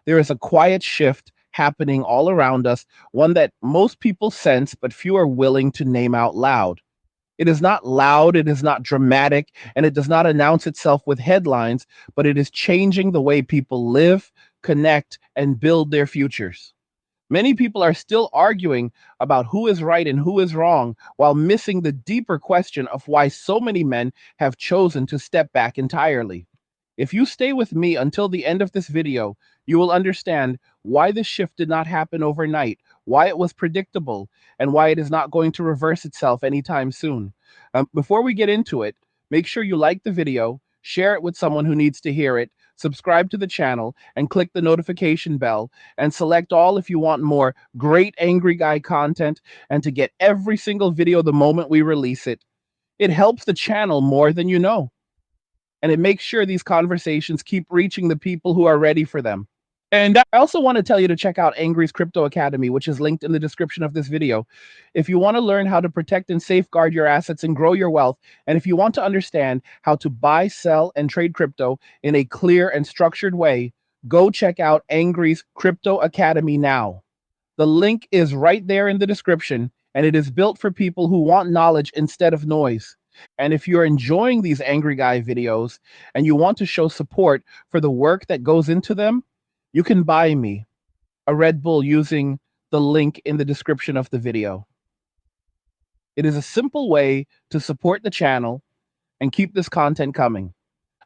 There is a quiet shift happening all around us, one that most people sense, but few are willing to name out loud. It is not loud, it is not dramatic, and it does not announce itself with headlines, but it is changing the way people live, connect, and build their futures. Many people are still arguing about who is right and who is wrong while missing the deeper question of why so many men have chosen to step back entirely. If you stay with me until the end of this video, you will understand why this shift did not happen overnight, why it was predictable, and why it is not going to reverse itself anytime soon. Before we get into it, make sure you like the video, share it with someone who needs to hear it, subscribe to the channel, and click the notification bell, and select all if you want more great Angry Guy content and to get every single video the moment we release it. It helps the channel more than you know, and it makes sure these conversations keep reaching the people who are ready for them. And I also want to tell you to check out Angry's Crypto Academy, which is linked in the description of this video. If you want to learn how to protect and safeguard your assets and grow your wealth, and if you want to understand how to buy, sell, and trade crypto in a clear and structured way, go check out Angry's Crypto Academy now. The link is right there in the description, and it is built for people who want knowledge instead of noise. And if you're enjoying these Angry Guy videos and you want to show support for the work that goes into them, you can buy me a Red Bull using the link in the description of the video. It is a simple way to support the channel and keep this content coming.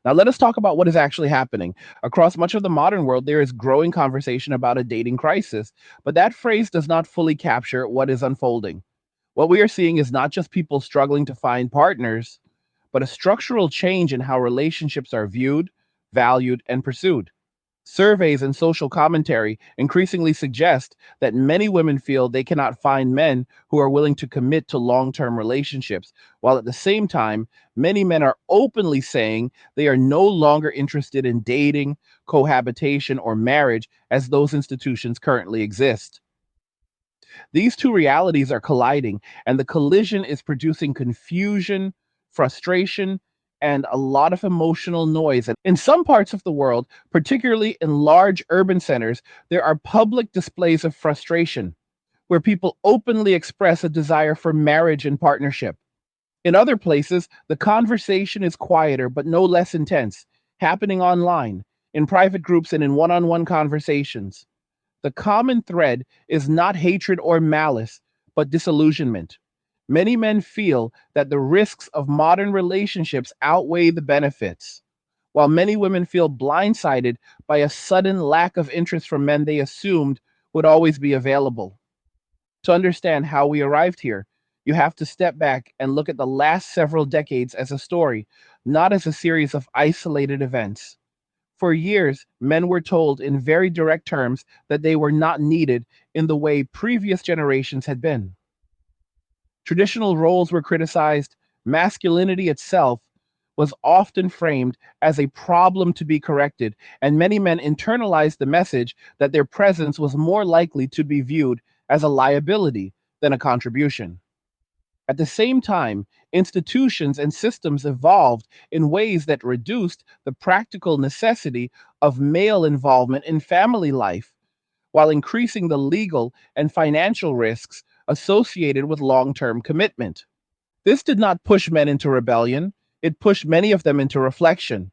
Now, let us talk about what is actually happening. Across much of the modern world, there is growing conversation about a dating crisis, but that phrase does not fully capture what is unfolding. What we are seeing is not just people struggling to find partners, but a structural change in how relationships are viewed, valued, and pursued. Surveys and social commentary increasingly suggest that many women feel they cannot find men who are willing to commit to long-term relationships, while at the same time, many men are openly saying they are no longer interested in dating, cohabitation, or marriage as those institutions currently exist. These two realities are colliding, and the collision is producing confusion, frustration, and a lot of emotional noise. And in some parts of the world, particularly in large urban centers, there are public displays of frustration where people openly express a desire for marriage and partnership. In other places, the conversation is quieter but no less intense, happening online, in private groups, and in one on one conversations. The common thread is not hatred or malice, but disillusionment. Many men feel that the risks of modern relationships outweigh the benefits, while many women feel blindsided by a sudden lack of interest from men they assumed would always be available. To understand how we arrived here, you have to step back and look at the last several decades as a story, not as a series of isolated events. For years, men were told in very direct terms that they were not needed in the way previous generations had been. Traditional roles were criticized. Masculinity itself was often framed as a problem to be corrected, and many men internalized the message that their presence was more likely to be viewed as a liability than a contribution. At the same time, institutions and systems evolved in ways that reduced the practical necessity of male involvement in family life, while increasing the legal and financial risks associated with long term commitment. This did not push men into rebellion, it pushed many of them into reflection.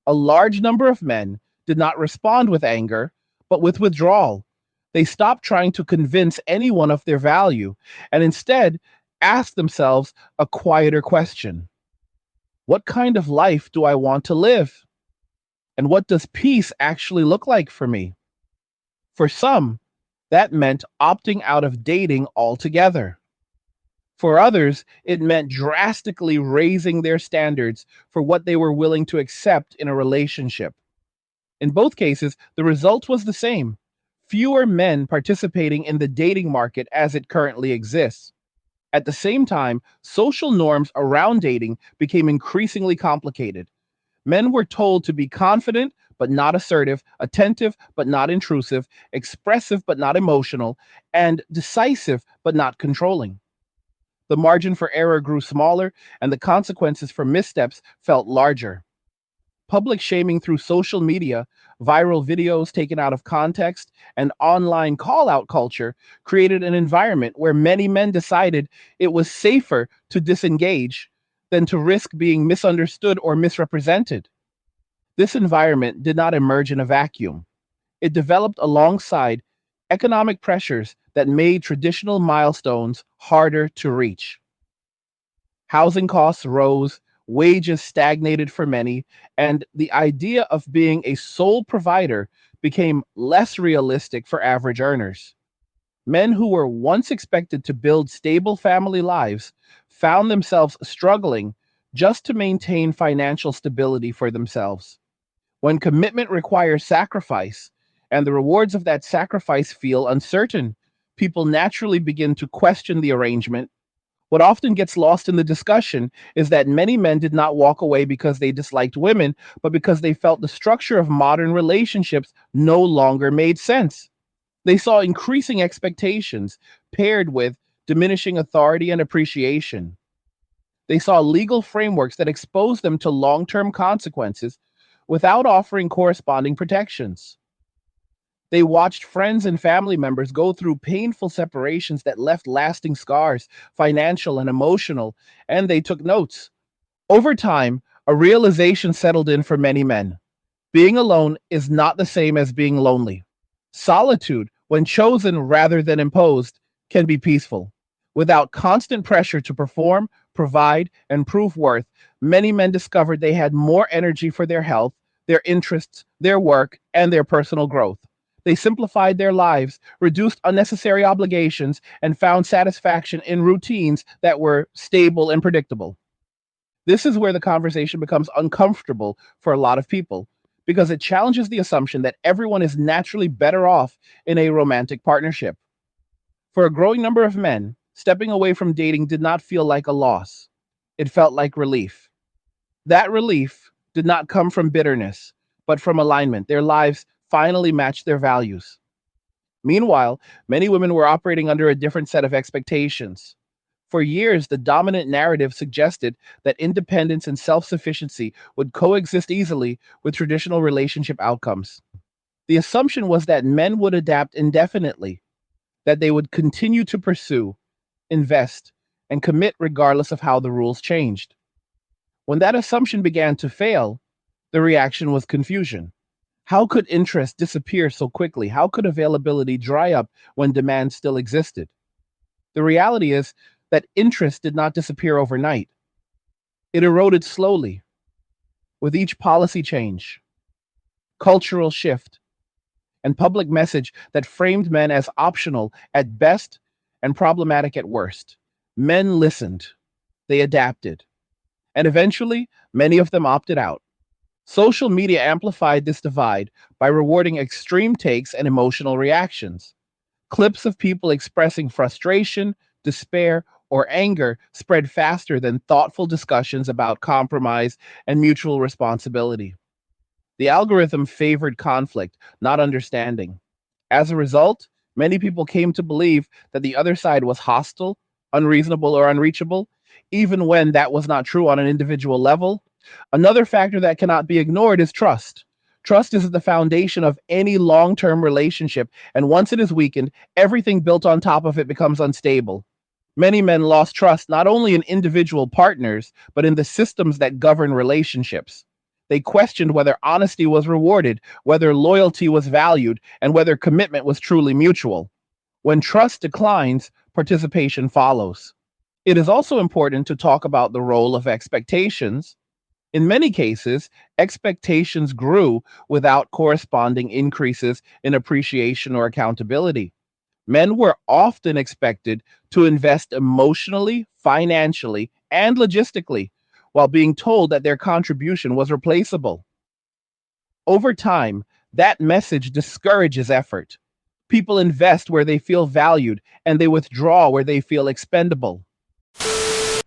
A large number of men did not respond with anger, but with withdrawal. They stopped trying to convince anyone of their value and instead asked themselves a quieter question: what kind of life do I want to live? And what does peace actually look like for me? For some, that meant opting out of dating altogether. For others, it meant drastically raising their standards for what they were willing to accept in a relationship. In both cases, the result was the same: fewer men participating in the dating market as it currently exists. At the same time, social norms around dating became increasingly complicated. Men were told to be confident but not assertive, attentive but not intrusive, expressive but not emotional, and decisive but not controlling. The margin for error grew smaller, and the consequences for missteps felt larger. Public shaming through social media, viral videos taken out of context, and online call out culture created an environment where many men decided it was safer to disengage than to risk being misunderstood or misrepresented. This environment did not emerge in a vacuum. It developed alongside economic pressures that made traditional milestones harder to reach. Housing costs rose, wages stagnated for many, and the idea of being a sole provider became less realistic for average earners. Men who were once expected to build stable family lives found themselves struggling just to maintain financial stability for themselves. When commitment requires sacrifice and the rewards of that sacrifice feel uncertain, people naturally begin to question the arrangement. What often gets lost in the discussion is that many men did not walk away because they disliked women, but because they felt the structure of modern relationships no longer made sense. They saw increasing expectations paired with diminishing authority and appreciation. They saw legal frameworks that exposed them to long term consequences without offering corresponding protections. They watched friends and family members go through painful separations that left lasting scars, financial and emotional, and they took notes. Over time, a realization settled in for many men. Being alone is not the same as being lonely. Solitude, when chosen rather than imposed, can be peaceful. Without constant pressure to perform, provide, and prove worth, many men discovered they had more energy for their health, their interests, their work, and their personal growth. They simplified their lives, reduced unnecessary obligations, and found satisfaction in routines that were stable and predictable. This is where the conversation becomes uncomfortable for a lot of people because it challenges the assumption that everyone is naturally better off in a romantic partnership. For a growing number of men, stepping away from dating did not feel like a loss. It felt like relief. That relief did not come from bitterness, but from alignment. Their lives finally matched their values. Meanwhile, many women were operating under a different set of expectations. For years, the dominant narrative suggested that independence and self sufficiency would coexist easily with traditional relationship outcomes. The assumption was that men would adapt indefinitely, that they would continue to pursue, invest, and commit regardless of how the rules changed. When that assumption began to fail, the reaction was confusion. How could interest disappear so quickly? How could availability dry up when demand still existed? The reality is that interest did not disappear overnight. It eroded slowly with each policy change, cultural shift, and public message that framed men as optional at best and problematic at worst. Men listened, they adapted, and eventually, many of them opted out. Social media amplified this divide by rewarding extreme takes and emotional reactions. Clips of people expressing frustration, despair, or anger spread faster than thoughtful discussions about compromise and mutual responsibility. The algorithm favored conflict, not understanding. As a result, many people came to believe that the other side was hostile, unreasonable, or unreachable, even when that was not true on an individual level. Another factor that cannot be ignored is trust. Trust is the foundation of any long term relationship, and once it is weakened, everything built on top of it becomes unstable. Many men lost trust not only in individual partners, but in the systems that govern relationships. They questioned whether honesty was rewarded, whether loyalty was valued, and whether commitment was truly mutual. When trust declines, participation follows. It is also important to talk about the role of expectations. In many cases, expectations grew without corresponding increases in appreciation or accountability. Men were often expected to invest emotionally, financially, and logistically, while being told that their contribution was replaceable. Over time, that message discourages effort. People invest where they feel valued, and they withdraw where they feel expendable.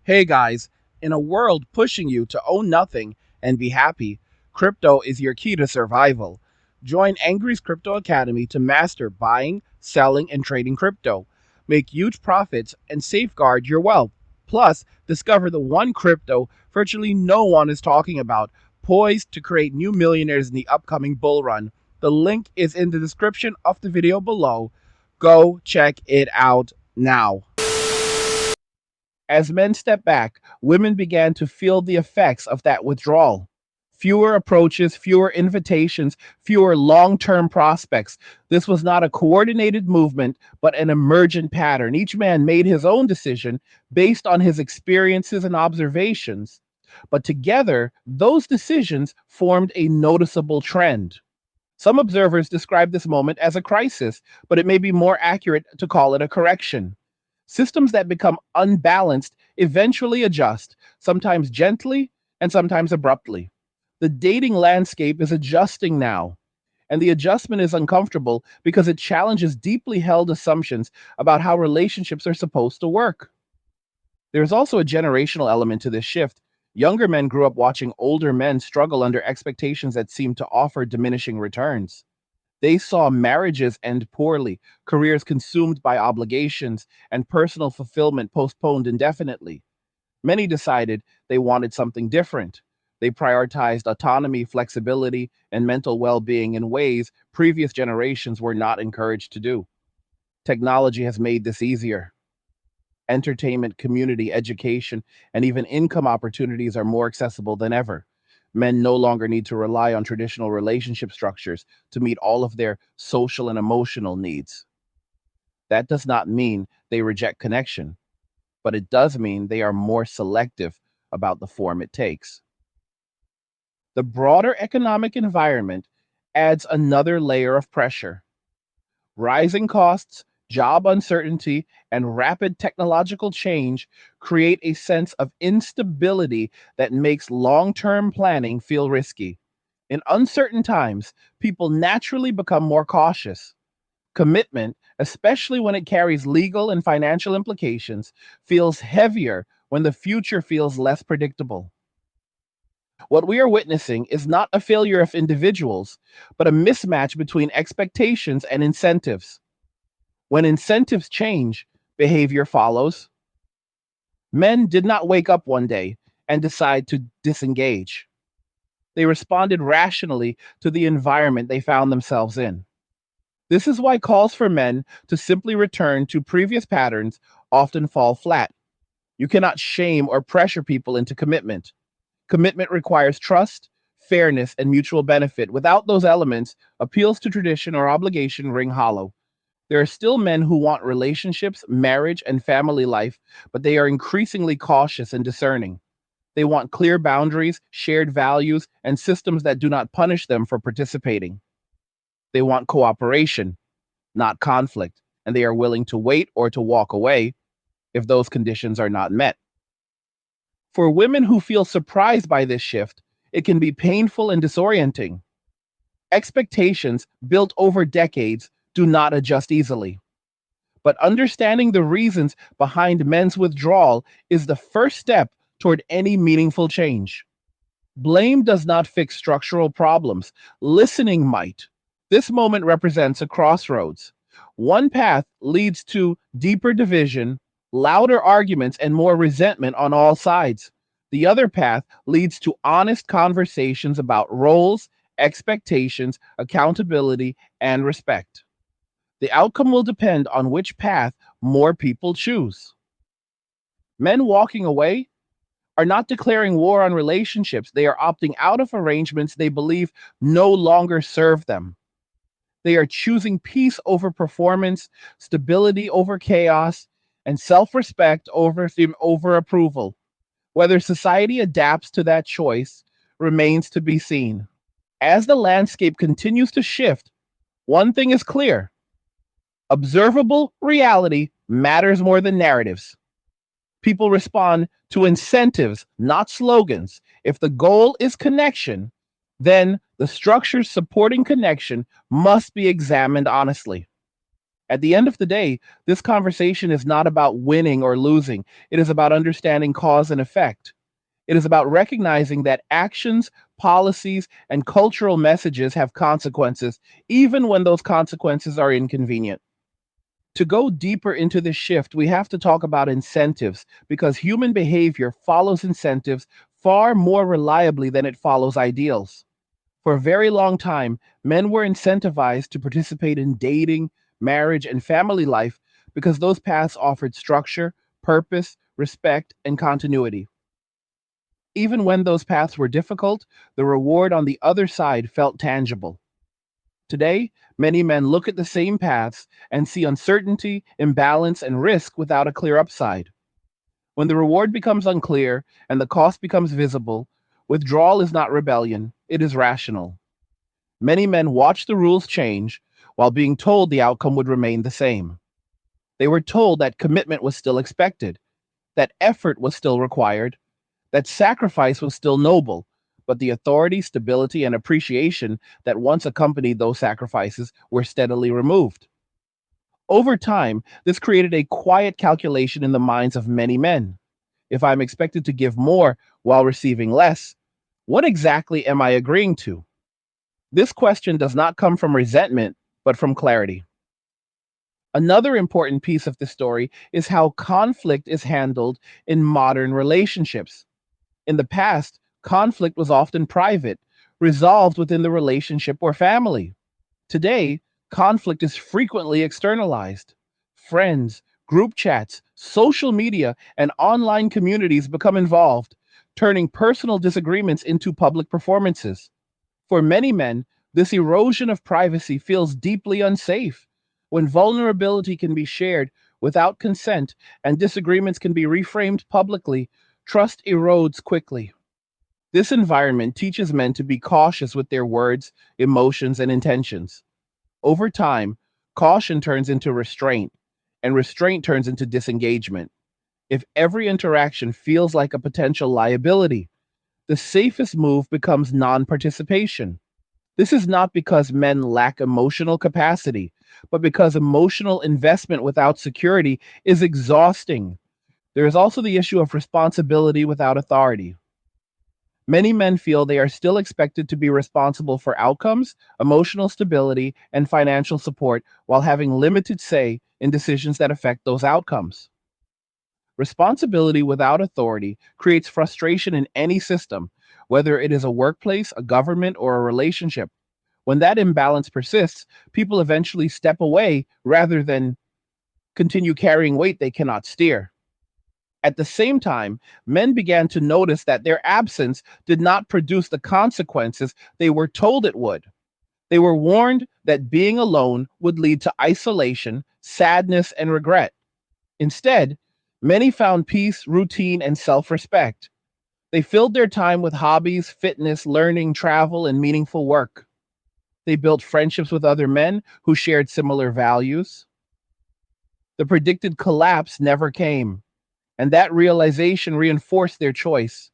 Hey guys, in a world pushing you to own nothing and be happy, crypto is your key to survival. Join Angry's Crypto Academy to master buying, selling, and trading crypto. Make huge profits and safeguard your wealth. Plus, discover the one crypto virtually no one is talking about. poised to create new millionaires in the upcoming bull run. The link is in the description of the video below. Go check it out now. As men stepped back, women began to feel the effects of that withdrawal. Fewer approaches, fewer invitations, fewer long term prospects. This was not a coordinated movement, but an emergent pattern. Each man made his own decision based on his experiences and observations. But together, those decisions formed a noticeable trend. Some observers describe this moment as a crisis, but it may be more accurate to call it a correction. Systems that become unbalanced eventually adjust, sometimes gently and sometimes abruptly. The dating landscape is adjusting now, and the adjustment is uncomfortable because it challenges deeply held assumptions about how relationships are supposed to work. There's also a generational element to this shift. Younger men grew up watching older men struggle under expectations that seemed to offer diminishing returns. They saw marriages end poorly, careers consumed by obligations, and personal fulfillment postponed indefinitely. Many decided they wanted something different. They prioritized autonomy, flexibility, and mental well being in ways previous generations were not encouraged to do. Technology has made this easier. Entertainment, community, education, and even income opportunities are more accessible than ever. Men no longer need to rely on traditional relationship structures to meet all of their social and emotional needs. That does not mean they reject connection, but it does mean they are more selective about the form it takes. The broader economic environment adds another layer of pressure. Rising costs, job uncertainty, and rapid technological change create a sense of instability that makes long term planning feel risky. In uncertain times, people naturally become more cautious. Commitment, especially when it carries legal and financial implications, feels heavier when the future feels less predictable. What we are witnessing is not a failure of individuals, but a mismatch between expectations and incentives. When incentives change, behavior follows. Men did not wake up one day and decide to disengage. They responded rationally to the environment they found themselves in. This is why calls for men to simply return to previous patterns often fall flat. You cannot shame or pressure people into commitment. Commitment requires trust, fairness, and mutual benefit. Without those elements, appeals to tradition or obligation ring hollow. There are still men who want relationships, marriage, and family life, but they are increasingly cautious and discerning. They want clear boundaries, shared values, and systems that do not punish them for participating. They want cooperation, not conflict, and they are willing to wait or to walk away if those conditions are not met. For women who feel surprised by this shift, it can be painful and disorienting. Expectations built over decades do not adjust easily. But understanding the reasons behind men's withdrawal is the first step toward any meaningful change. Blame does not fix structural problems, listening might. This moment represents a crossroads. One path leads to deeper division, louder arguments, and more resentment on all sides. The other path leads to honest conversations about roles, expectations, accountability, and respect. The outcome will depend on which path more people choose. Men walking away are not declaring war on relationships. They are opting out of arrangements they believe no longer serve them. They are choosing peace over performance, stability over chaos, and self-respect over approval. Whether society adapts to that choice remains to be seen. As the landscape continues to shift, one thing is clear: observable reality matters more than narratives. People respond to incentives, not slogans. If the goal is connection, then the structures supporting connection must be examined honestly. At the end of the day, this conversation is not about winning or losing. It is about understanding cause and effect. It is about recognizing that actions, policies, and cultural messages have consequences, even when those consequences are inconvenient. To go deeper into this shift, we have to talk about incentives because human behavior follows incentives far more reliably than it follows ideals. For a very long time, men were incentivized to participate in dating, marriage, and family life because those paths offered structure, purpose, respect, and continuity. Even when those paths were difficult, the reward on the other side felt tangible. Today, many men look at the same paths and see uncertainty, imbalance, and risk without a clear upside. When the reward becomes unclear and the cost becomes visible, withdrawal is not rebellion, it is rational. Many men watched the rules change while being told the outcome would remain the same. They were told that commitment was still expected, that effort was still required, that sacrifice was still noble, but the authority, stability, and appreciation that once accompanied those sacrifices were steadily removed. Over time, this created a quiet calculation in the minds of many men. If I'm expected to give more while receiving less, what exactly am I agreeing to? This question does not come from resentment, but from clarity. Another important piece of the story is how conflict is handled in modern relationships. In the past, conflict was often private, resolved within the relationship or family. Today, conflict is frequently externalized. Friends, group chats, social media, and online communities become involved, turning personal disagreements into public performances. For many men, this erosion of privacy feels deeply unsafe. When vulnerability can be shared without consent and disagreements can be reframed publicly, trust erodes quickly. This environment teaches men to be cautious with their words, emotions, and intentions. Over time, caution turns into restraint, and restraint turns into disengagement. If every interaction feels like a potential liability, the safest move becomes non participation. This is not because men lack emotional capacity, but because emotional investment without security is exhausting. There is also the issue of responsibility without authority. Many men feel they are still expected to be responsible for outcomes, emotional stability, and financial support while having limited say in decisions that affect those outcomes. Responsibility without authority creates frustration in any system, whether it is a workplace, a government, or a relationship. When that imbalance persists, people eventually step away rather than continue carrying weight they cannot steer. At the same time, men began to notice that their absence did not produce the consequences they were told it would. They were warned that being alone would lead to isolation, sadness, and regret. Instead, many found peace, routine, and self respect. They filled their time with hobbies, fitness, learning, travel, and meaningful work. They built friendships with other men who shared similar values. The predicted collapse never came, and that realization reinforced their choice.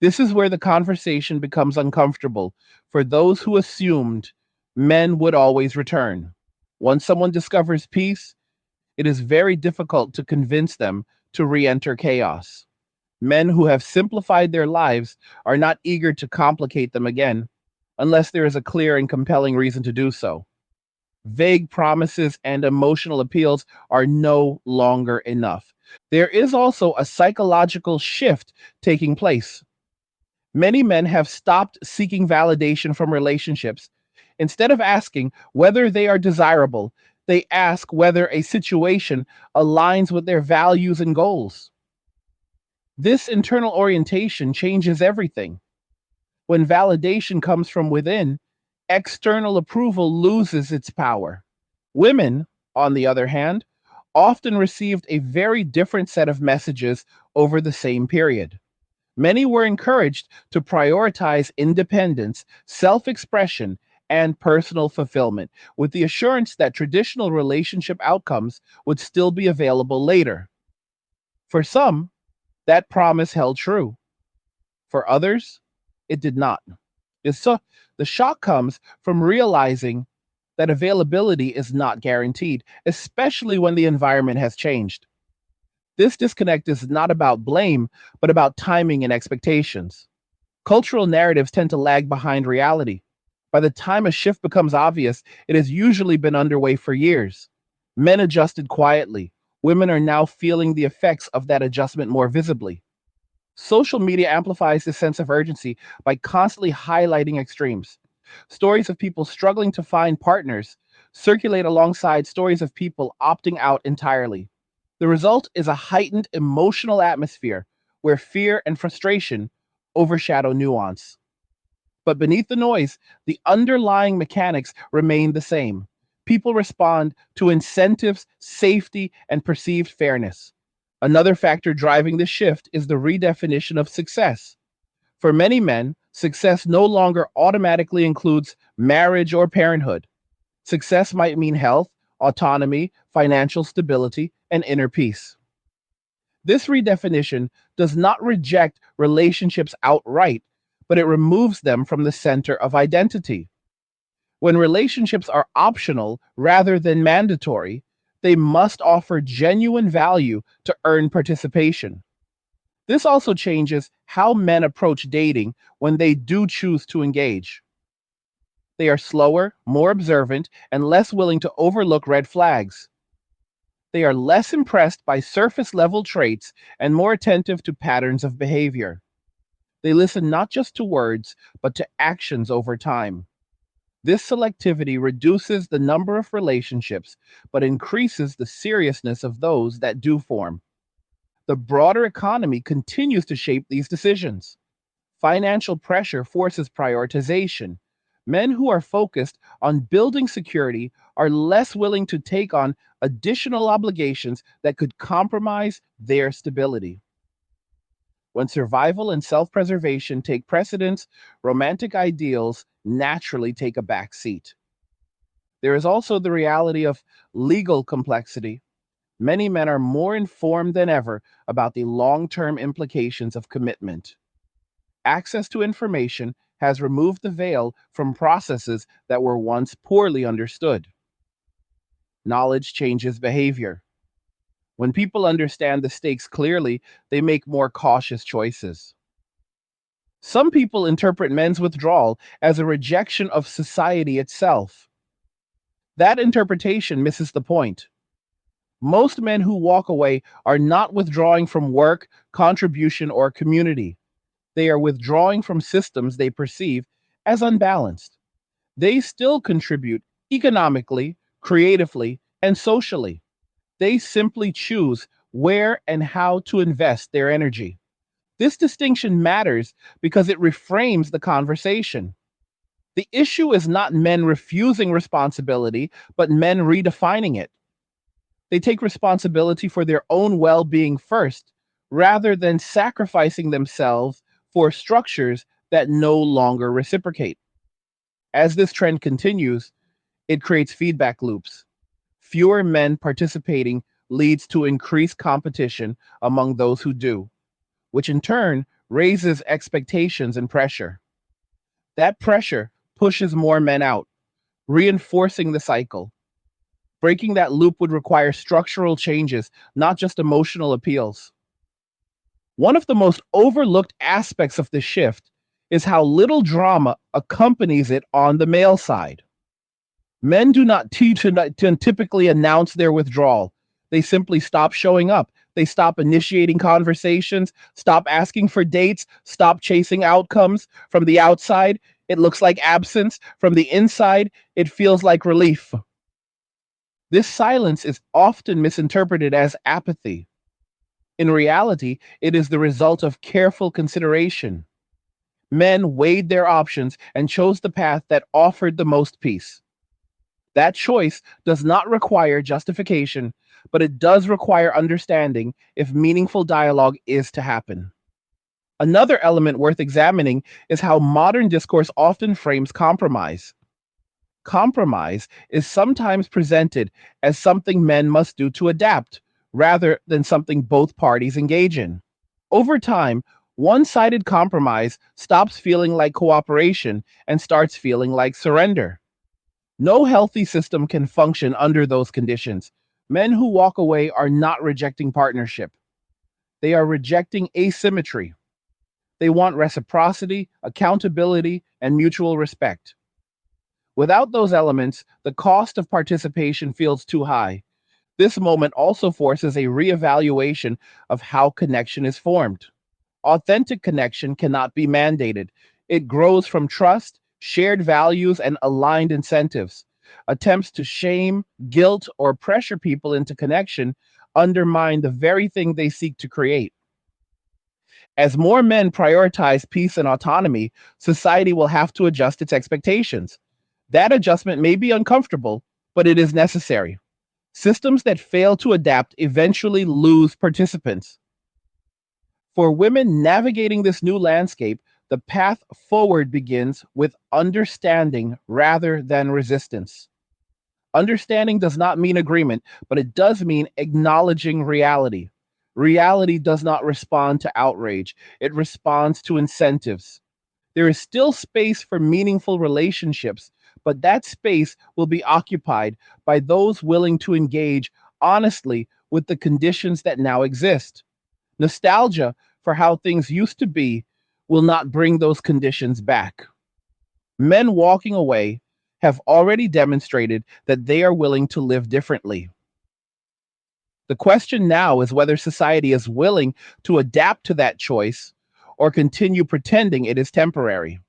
This is where the conversation becomes uncomfortable for those who assumed men would always return. Once someone discovers peace, it is very difficult to convince them to re enter chaos. Men who have simplified their lives are not eager to complicate them again, unless there is a clear and compelling reason to do so. Vague promises and emotional appeals are no longer enough. There is also a psychological shift taking place. Many men have stopped seeking validation from relationships. Instead of asking whether they are desirable, they ask whether a situation aligns with their values and goals. This internal orientation changes everything. When validation comes from within, external approval loses its power. Women, on the other hand, often received a very different set of messages over the same period. Many were encouraged to prioritize independence, self expression, and personal fulfillment, with the assurance that traditional relationship outcomes would still be available later. For some, that promise held true. For others, it did not. So, the shock comes from realizing that availability is not guaranteed, especially when the environment has changed. This disconnect is not about blame, but about timing and expectations. Cultural narratives tend to lag behind reality. By the time a shift becomes obvious, it has usually been underway for years. Men adjusted quietly. Women are now feeling the effects of that adjustment more visibly. Social media amplifies this sense of urgency by constantly highlighting extremes. Stories of people struggling to find partners circulate alongside stories of people opting out entirely. The result is a heightened emotional atmosphere where fear and frustration overshadow nuance. But beneath the noise, the underlying mechanics remain the same. People respond to incentives, safety, and perceived fairness. Another factor driving this shift is the redefinition of success. For many men, success no longer automatically includes marriage or parenthood. Success might mean health, autonomy, financial stability, and inner peace. This redefinition does not reject relationships outright, but it removes them from the center of identity. When relationships are optional rather than mandatory, they must offer genuine value to earn participation. This also changes how men approach dating when they do choose to engage. They are slower, more observant, and less willing to overlook red flags. They are less impressed by surface level traits and more attentive to patterns of behavior. They listen not just to words, but to actions over time. This selectivity reduces the number of relationships, but increases the seriousness of those that do form. The broader economy continues to shape these decisions. Financial pressure forces prioritization. Men who are focused on building security are less willing to take on additional obligations that could compromise their stability. When survival and self preservation take precedence, romantic ideals naturally take a back seat. There is also the reality of legal complexity. Many men are more informed than ever about the long term implications of commitment. Access to information has removed the veil from processes that were once poorly understood. Knowledge changes behavior. When people understand the stakes clearly, they make more cautious choices. Some people interpret men's withdrawal as a rejection of society itself. That interpretation misses the point. Most men who walk away are not withdrawing from work, contribution, or community. They are withdrawing from systems they perceive as unbalanced. They still contribute economically, creatively, and socially. They simply choose where and how to invest their energy. This distinction matters because it reframes the conversation. The issue is not men refusing responsibility, but men redefining it. They take responsibility for their own well being first, rather than sacrificing themselves for structures that no longer reciprocate. As this trend continues, it creates feedback loops. Fewer men participating leads to increased competition among those who do, which in turn raises expectations and pressure. That pressure pushes more men out, reinforcing the cycle. Breaking that loop would require structural changes, not just emotional appeals. One of the most overlooked aspects of this shift is how little drama accompanies it on the male side. Men do not typically announce their withdrawal. They simply stop showing up. They stop initiating conversations, stop asking for dates, stop chasing outcomes. From the outside, it looks like absence. From the inside, it feels like relief. This silence is often misinterpreted as apathy. In reality, it is the result of careful consideration. Men weighed their options and chose the path that offered the most peace. That choice does not require justification, but it does require understanding if meaningful dialogue is to happen. Another element worth examining is how modern discourse often frames compromise. Compromise is sometimes presented as something men must do to adapt, rather than something both parties engage in. Over time, one sided compromise stops feeling like cooperation and starts feeling like surrender. No healthy system can function under those conditions. Men who walk away are not rejecting partnership, they are rejecting asymmetry. They want reciprocity, accountability, and mutual respect. Without those elements, the cost of participation feels too high. This moment also forces a reevaluation of how connection is formed. Authentic connection cannot be mandated. It grows from trust, shared values, and aligned incentives. Attempts to shame, guilt, or pressure people into connection undermine the very thing they seek to create. As more men prioritize peace and autonomy, society will have to adjust its expectations. That adjustment may be uncomfortable, but it is necessary. Systems that fail to adapt eventually lose participants. For women navigating this new landscape, the path forward begins with understanding rather than resistance. Understanding does not mean agreement, but it does mean acknowledging reality. Reality does not respond to outrage, it responds to incentives. There is still space for meaningful relationships, but that space will be occupied by those willing to engage honestly with the conditions that now exist. Nostalgia for how things used to be will not bring those conditions back. Men walking away have already demonstrated that they are willing to live differently. The question now is whether society is willing to adapt to that choice or continue pretending it is temporary.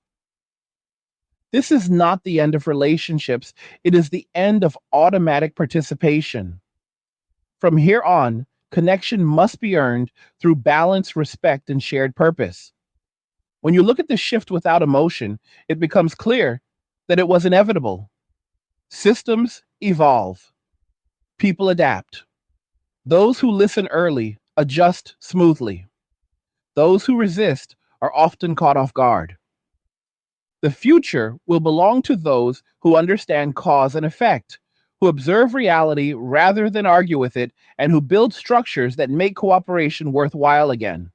This is not the end of relationships, it is the end of automatic participation. From here on, connection must be earned through balance, respect, and shared purpose. When you look at the shift without emotion, it becomes clear that it was inevitable. Systems evolve, people adapt. Those who listen early adjust smoothly. Those who resist are often caught off guard. The future will belong to those who understand cause and effect, who observe reality rather than argue with it, and who build structures that make cooperation worthwhile again.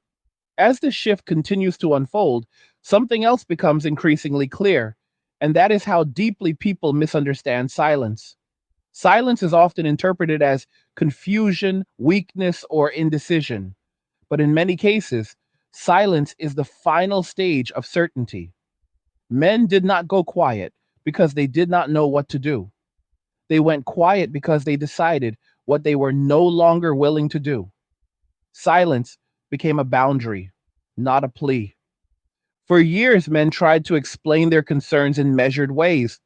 As the shift continues to unfold, something else becomes increasingly clear, and that is how deeply people misunderstand silence. Silence is often interpreted as confusion, weakness, or indecision, but in many cases, silence is the final stage of certainty. Men did not go quiet because they did not know what to do. They went quiet because they decided what they were no longer willing to do. Silence became a boundary, not a plea. For years, men tried to explain their concerns in measured ways.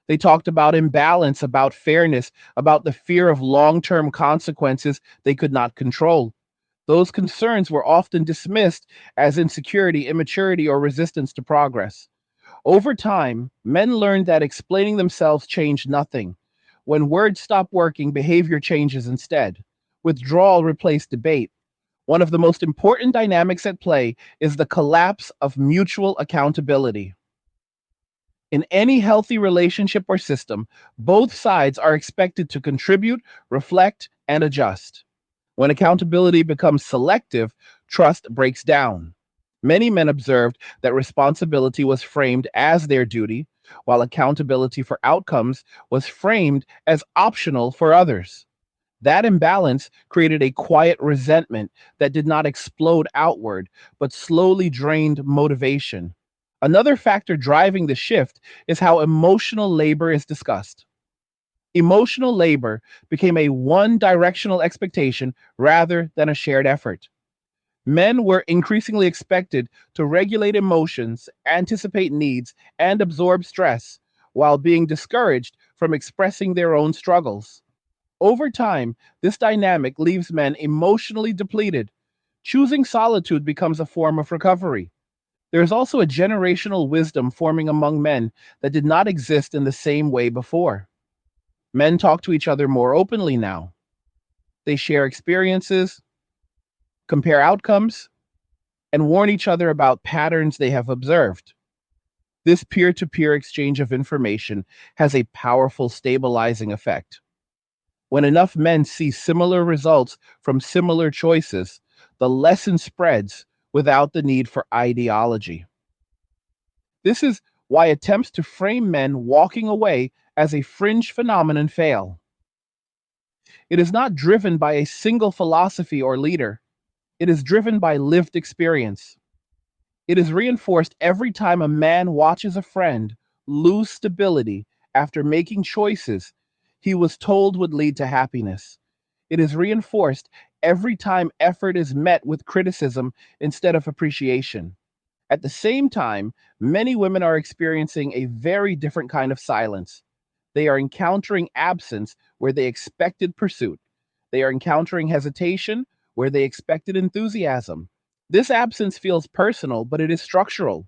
They talked about imbalance, about fairness, about the fear of long term consequences they could not control. Those concerns were often dismissed as insecurity, immaturity, or resistance to progress. Over time, men learned that explaining themselves changed nothing. When words stop working, behavior changes instead. Withdrawal replaced debate. One of the most important dynamics at play is the collapse of mutual accountability. In any healthy relationship or system, both sides are expected to contribute, reflect, and adjust. When accountability becomes selective, trust breaks down. Many men observed that responsibility was framed as their duty, while accountability for outcomes was framed as optional for others. That imbalance created a quiet resentment that did not explode outward, but slowly drained motivation. Another factor driving the shift is how emotional labor is discussed. Emotional labor became a one directional expectation rather than a shared effort. Men were increasingly expected to regulate emotions, anticipate needs, and absorb stress, while being discouraged from expressing their own struggles. Over time, this dynamic leaves men emotionally depleted. Choosing solitude becomes a form of recovery. There is also a generational wisdom forming among men that did not exist in the same way before. Men talk to each other more openly now. They share experiences, compare outcomes, and warn each other about patterns they have observed. This peer to peer exchange of information has a powerful stabilizing effect. When enough men see similar results from similar choices, the lesson spreads without the need for ideology. This is why attempts to frame men walking away as a fringe phenomenon fail. It is not driven by a single philosophy or leader, it is driven by lived experience. It is reinforced every time a man watches a friend lose stability after making choices he was told would lead to happiness. It is reinforced every time effort is met with criticism instead of appreciation. At the same time, many women are experiencing a very different kind of silence. They are encountering absence where they expected pursuit. They are encountering hesitation where they expected enthusiasm. This absence feels personal, but it is structural.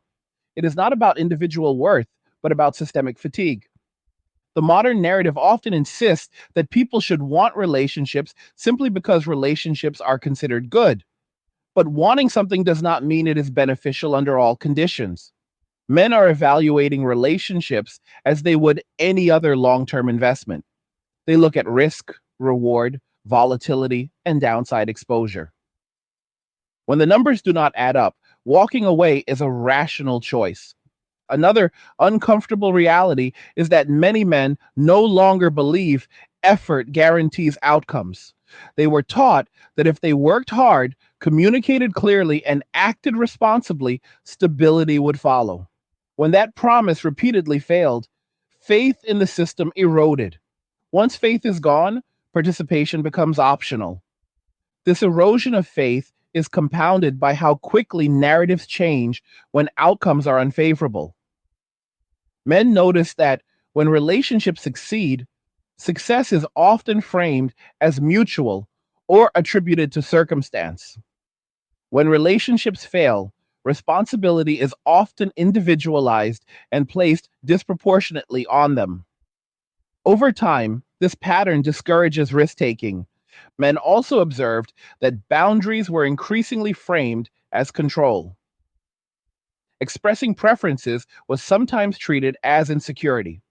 It is not about individual worth, but about systemic fatigue. The modern narrative often insists that people should want relationships simply because relationships are considered good. But wanting something does not mean it is beneficial under all conditions. Men are evaluating relationships as they would any other long term investment. They look at risk, reward, volatility, and downside exposure. When the numbers do not add up, walking away is a rational choice. Another uncomfortable reality is that many men no longer believe effort guarantees outcomes. They were taught that if they worked hard, communicated clearly, and acted responsibly, stability would follow. When that promise repeatedly failed, faith in the system eroded. Once faith is gone, participation becomes optional. This erosion of faith is compounded by how quickly narratives change when outcomes are unfavorable. Men notice that when relationships succeed, success is often framed as mutual or attributed to circumstance. When relationships fail, responsibility is often individualized and placed disproportionately on them. Over time, this pattern discourages risk taking. Men also observed that boundaries were increasingly framed as control. Expressing preferences was sometimes treated as insecurity.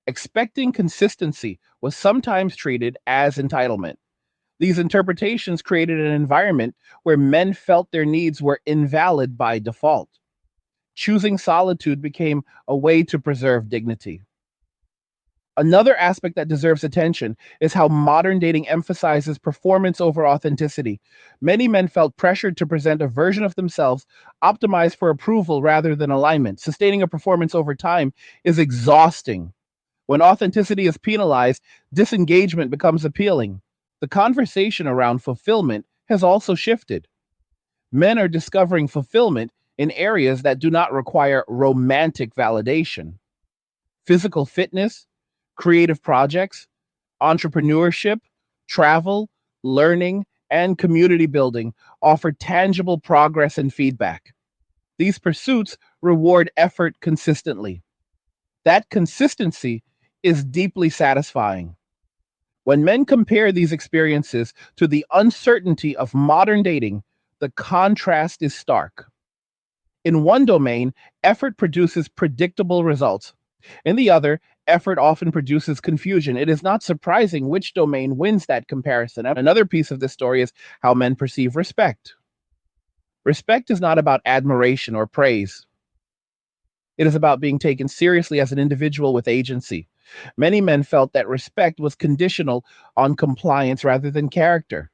Expecting consistency was sometimes treated as entitlement. These interpretations created an environment where men felt their needs were invalid by default. Choosing solitude became a way to preserve dignity. Another aspect that deserves attention is how modern dating emphasizes performance over authenticity. Many men felt pressured to present a version of themselves optimized for approval rather than alignment. Sustaining a performance over time is exhausting. When authenticity is penalized, disengagement becomes appealing. The conversation around fulfillment has also shifted. Men are discovering fulfillment in areas that do not require romantic validation. Physical fitness, creative projects, entrepreneurship, travel, learning, and community building offer tangible progress and feedback. These pursuits reward effort consistently. That consistency is deeply satisfying. When men compare these experiences to the uncertainty of modern dating, the contrast is stark. In one domain, effort produces predictable results. In the other, effort often produces confusion. It is not surprising which domain wins that comparison. Another piece of this story is how men perceive respect. Respect is not about admiration or praise. It is about being taken seriously as an individual with agency. Many men felt that respect was conditional on compliance rather than character.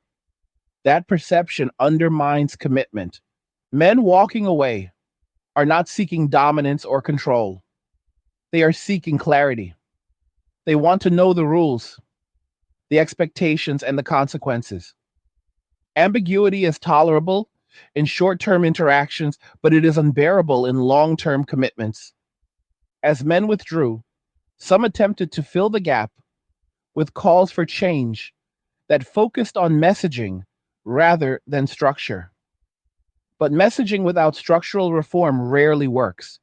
That perception undermines commitment. Men walking away are not seeking dominance or control. They are seeking clarity. They want to know the rules, the expectations, and the consequences. Ambiguity is tolerable in short term interactions, but it is unbearable in long term commitments. As men withdrew, some attempted to fill the gap with calls for change that focused on messaging rather than structure. But messaging without structural reform rarely works.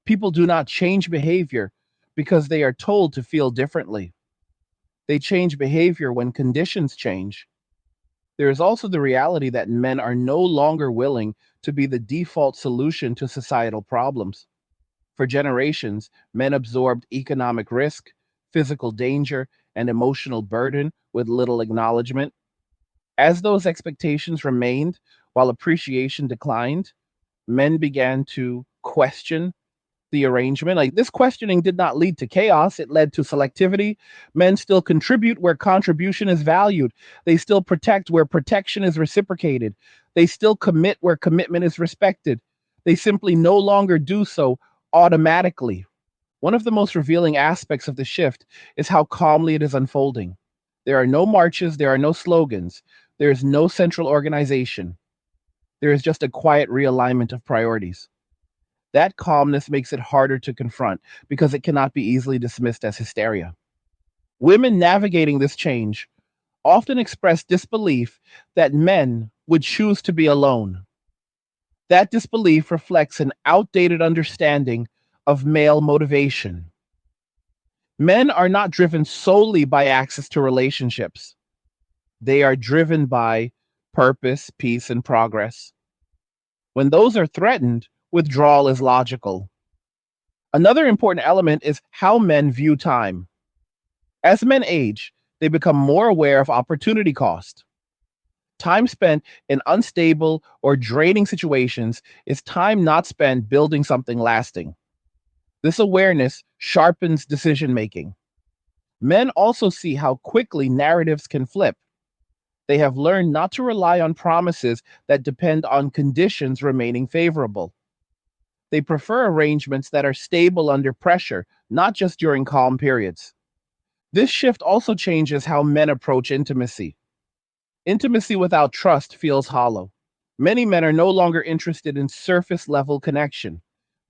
People do not change behavior because they are told to feel differently. They change behavior when conditions change. There is also the reality that men are no longer willing to be the default solution to societal problems. For generations, men absorbed economic risk, physical danger, and emotional burden with little acknowledgement. As those expectations remained while appreciation declined, men began to question the arrangement. Like this questioning did not lead to chaos, it led to selectivity. Men still contribute where contribution is valued. They still protect where protection is reciprocated. They still commit where commitment is respected. They simply no longer do so automatically. One of the most revealing aspects of the shift is how calmly it is unfolding. There are no marches, there are no slogans. There is no central organization. There is just a quiet realignment of priorities. That calmness makes it harder to confront because it cannot be easily dismissed as hysteria. Women navigating this change often express disbelief that men would choose to be alone. That disbelief reflects an outdated understanding of male motivation. Men are not driven solely by access to relationships. They are driven by purpose, peace, and progress. When those are threatened, withdrawal is logical. Another important element is how men view time. As men age, they become more aware of opportunity cost. Time spent in unstable or draining situations is time not spent building something lasting. This awareness sharpens decision making. Men also see how quickly narratives can flip. They have learned not to rely on promises that depend on conditions remaining favorable. They prefer arrangements that are stable under pressure, not just during calm periods. This shift also changes how men approach intimacy. Intimacy without trust feels hollow. Many men are no longer interested in surface level connection.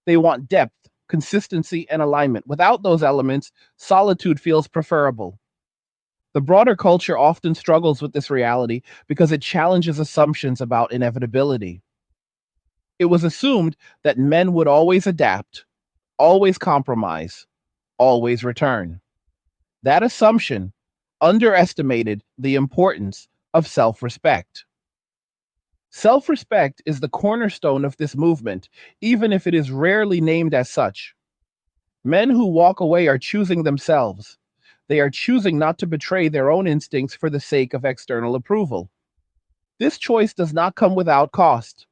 They want depth, consistency, and alignment. Without those elements, solitude feels preferable. The broader culture often struggles with this reality because it challenges assumptions about inevitability. It was assumed that men would always adapt, always compromise, always return. That assumption underestimated the importance of self respect. Self respect is the cornerstone of this movement, even if it is rarely named as such. Men who walk away are choosing themselves. They are choosing not to betray their own instincts for the sake of external approval. This choice does not come without cost.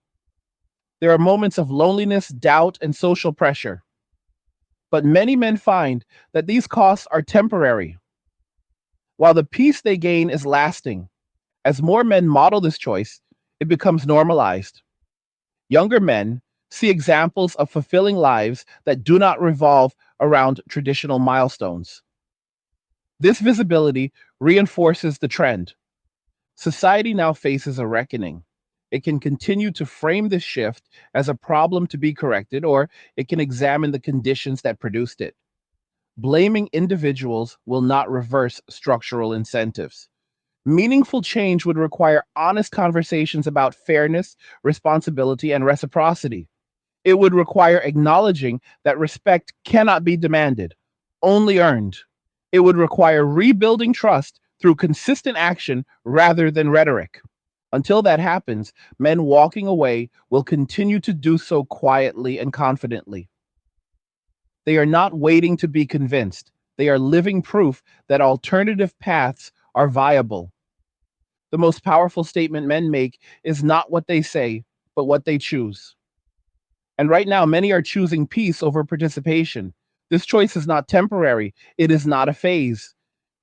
There are moments of loneliness, doubt, and social pressure. But many men find that these costs are temporary, while the peace they gain is lasting. As more men model this choice, it becomes normalized. Younger men see examples of fulfilling lives that do not revolve around traditional milestones. This visibility reinforces the trend. Society now faces a reckoning. It can continue to frame this shift as a problem to be corrected, or it can examine the conditions that produced it. Blaming individuals will not reverse structural incentives. Meaningful change would require honest conversations about fairness, responsibility, and reciprocity. It would require acknowledging that respect cannot be demanded, only earned. It would require rebuilding trust through consistent action rather than rhetoric. Until that happens, men walking away will continue to do so quietly and confidently. They are not waiting to be convinced. They are living proof that alternative paths are viable. The most powerful statement men make is not what they say, but what they choose. And right now, many are choosing peace over participation. This choice is not temporary, it is not a phase.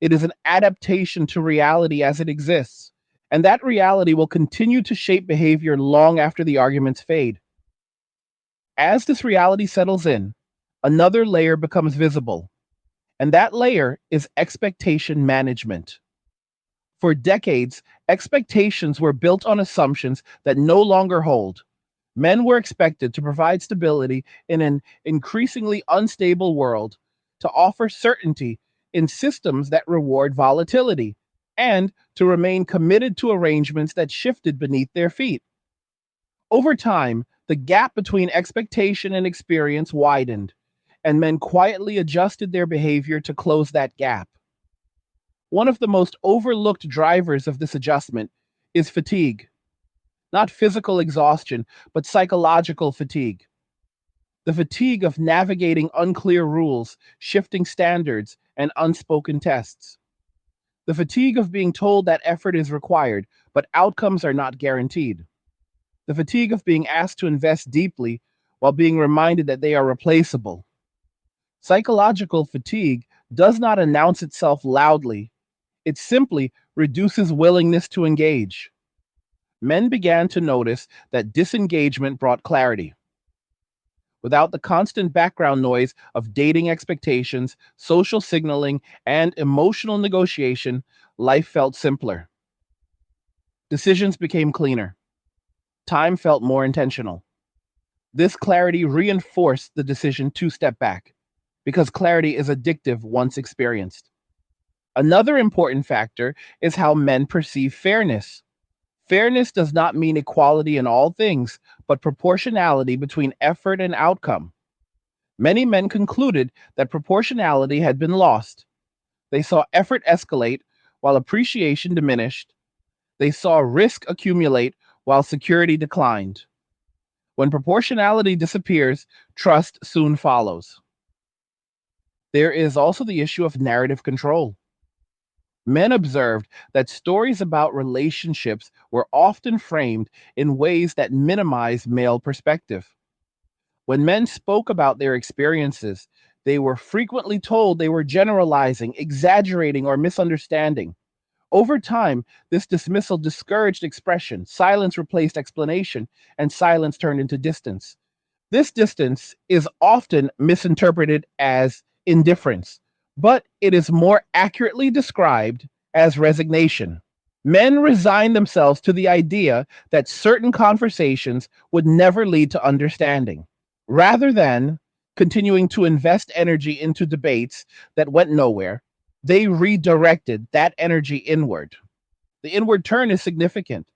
It is an adaptation to reality as it exists. And that reality will continue to shape behavior long after the arguments fade. As this reality settles in, another layer becomes visible, and that layer is expectation management. For decades, expectations were built on assumptions that no longer hold. Men were expected to provide stability in an increasingly unstable world, to offer certainty in systems that reward volatility, and to remain committed to arrangements that shifted beneath their feet. Over time, the gap between expectation and experience widened, and men quietly adjusted their behavior to close that gap. One of the most overlooked drivers of this adjustment is fatigue. Not physical exhaustion, but psychological fatigue. The fatigue of navigating unclear rules, shifting standards, and unspoken tests. The fatigue of being told that effort is required, but outcomes are not guaranteed. The fatigue of being asked to invest deeply while being reminded that they are replaceable. Psychological fatigue does not announce itself loudly, it simply reduces willingness to engage. Men began to notice that disengagement brought clarity. Without the constant background noise of dating expectations, social signaling, and emotional negotiation, life felt simpler. Decisions became cleaner. Time felt more intentional. This clarity reinforced the decision to step back because clarity is addictive once experienced. Another important factor is how men perceive fairness. Fairness does not mean equality in all things, but proportionality between effort and outcome. Many men concluded that proportionality had been lost. They saw effort escalate while appreciation diminished. They saw risk accumulate while security declined. When proportionality disappears, trust soon follows. There is also the issue of narrative control. Men observed that stories about relationships were often framed in ways that minimized male perspective. When men spoke about their experiences, they were frequently told they were generalizing, exaggerating, or misunderstanding. Over time, this dismissal discouraged expression, silence replaced explanation, and silence turned into distance. This distance is often misinterpreted as indifference, but it is more accurately described as resignation. Men resign themselves to the idea that certain conversations would never lead to understanding. Rather than continuing to invest energy into debates that went nowhere, they redirected that energy inward. The inward turn is significant.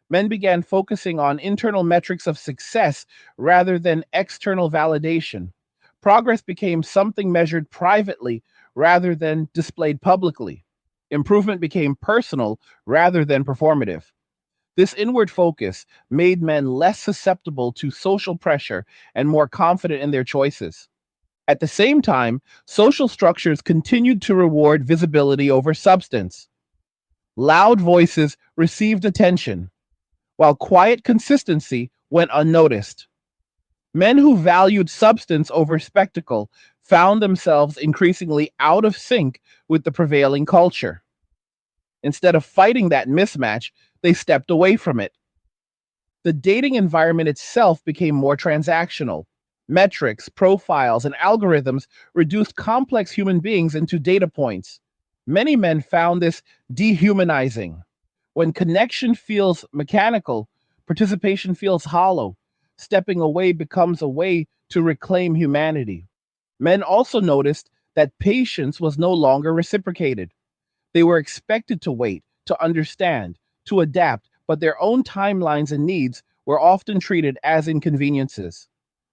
Men began focusing on internal metrics of success rather than external validation. Progress became something measured privately rather than displayed publicly. Improvement became personal rather than performative. This inward focus made men less susceptible to social pressure and more confident in their choices. At the same time, social structures continued to reward visibility over substance. Loud voices received attention, while quiet consistency went unnoticed. Men who valued substance over spectacle found themselves increasingly out of sync with the prevailing culture. Instead of fighting that mismatch, they stepped away from it. The dating environment itself became more transactional. Metrics, profiles, and algorithms reduced complex human beings into data points. Many men found this dehumanizing. When connection feels mechanical, participation feels hollow. Stepping away becomes a way to reclaim humanity. Men also noticed that patience was no longer reciprocated. They were expected to wait, to understand, to adapt, but their own timelines and needs were often treated as inconveniences.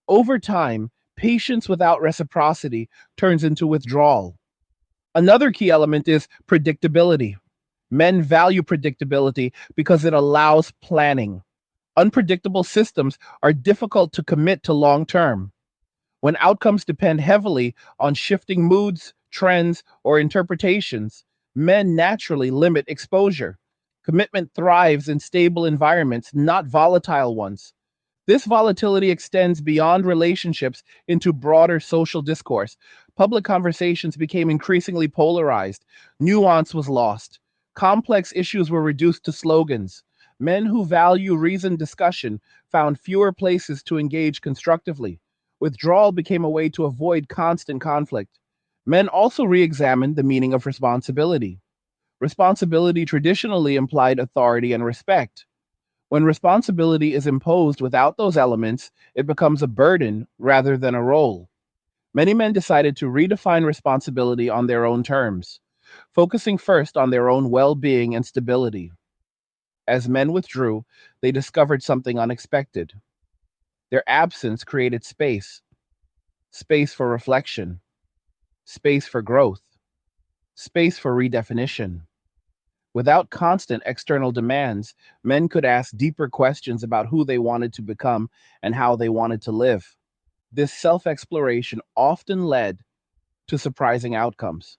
Over time, patience without reciprocity turns into withdrawal. Another key element is predictability. Men value predictability because it allows planning. Unpredictable systems are difficult to commit to long term. When outcomes depend heavily on shifting moods, trends, or interpretations, men naturally limit exposure. Commitment thrives in stable environments, not volatile ones. This volatility extends beyond relationships into broader social discourse. Public conversations became increasingly polarized. Nuance was lost. Complex issues were reduced to slogans. Men who value reasoned discussion found fewer places to engage constructively. Withdrawal became a way to avoid constant conflict. Men also re examined the meaning of responsibility. Responsibility traditionally implied authority and respect. When responsibility is imposed without those elements, it becomes a burden rather than a role. Many men decided to redefine responsibility on their own terms, focusing first on their own well being and stability. As men withdrew, they discovered something unexpected. Their absence created space, space for reflection, space for growth, space for redefinition. Without constant external demands, men could ask deeper questions about who they wanted to become and how they wanted to live. This self exploration often led to surprising outcomes.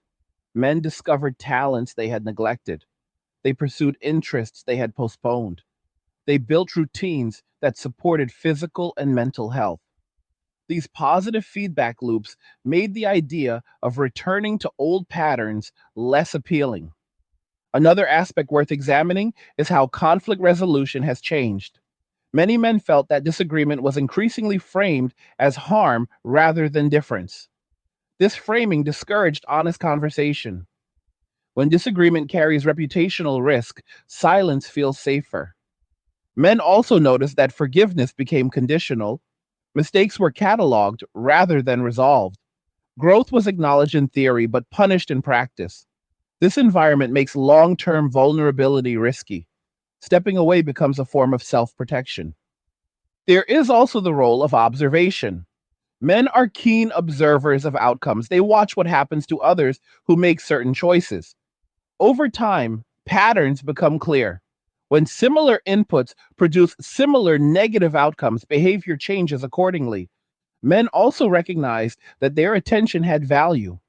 Men discovered talents they had neglected. They pursued interests they had postponed. They built routines that supported physical and mental health. These positive feedback loops made the idea of returning to old patterns less appealing. Another aspect worth examining is how conflict resolution has changed. Many men felt that disagreement was increasingly framed as harm rather than difference. This framing discouraged honest conversation. When disagreement carries reputational risk, silence feels safer. Men also noticed that forgiveness became conditional. Mistakes were cataloged rather than resolved. Growth was acknowledged in theory but punished in practice. This environment makes long term vulnerability risky. Stepping away becomes a form of self protection. There is also the role of observation. Men are keen observers of outcomes. They watch what happens to others who make certain choices. Over time, patterns become clear. When similar inputs produce similar negative outcomes, behavior changes accordingly. Men also recognized that their attention had value.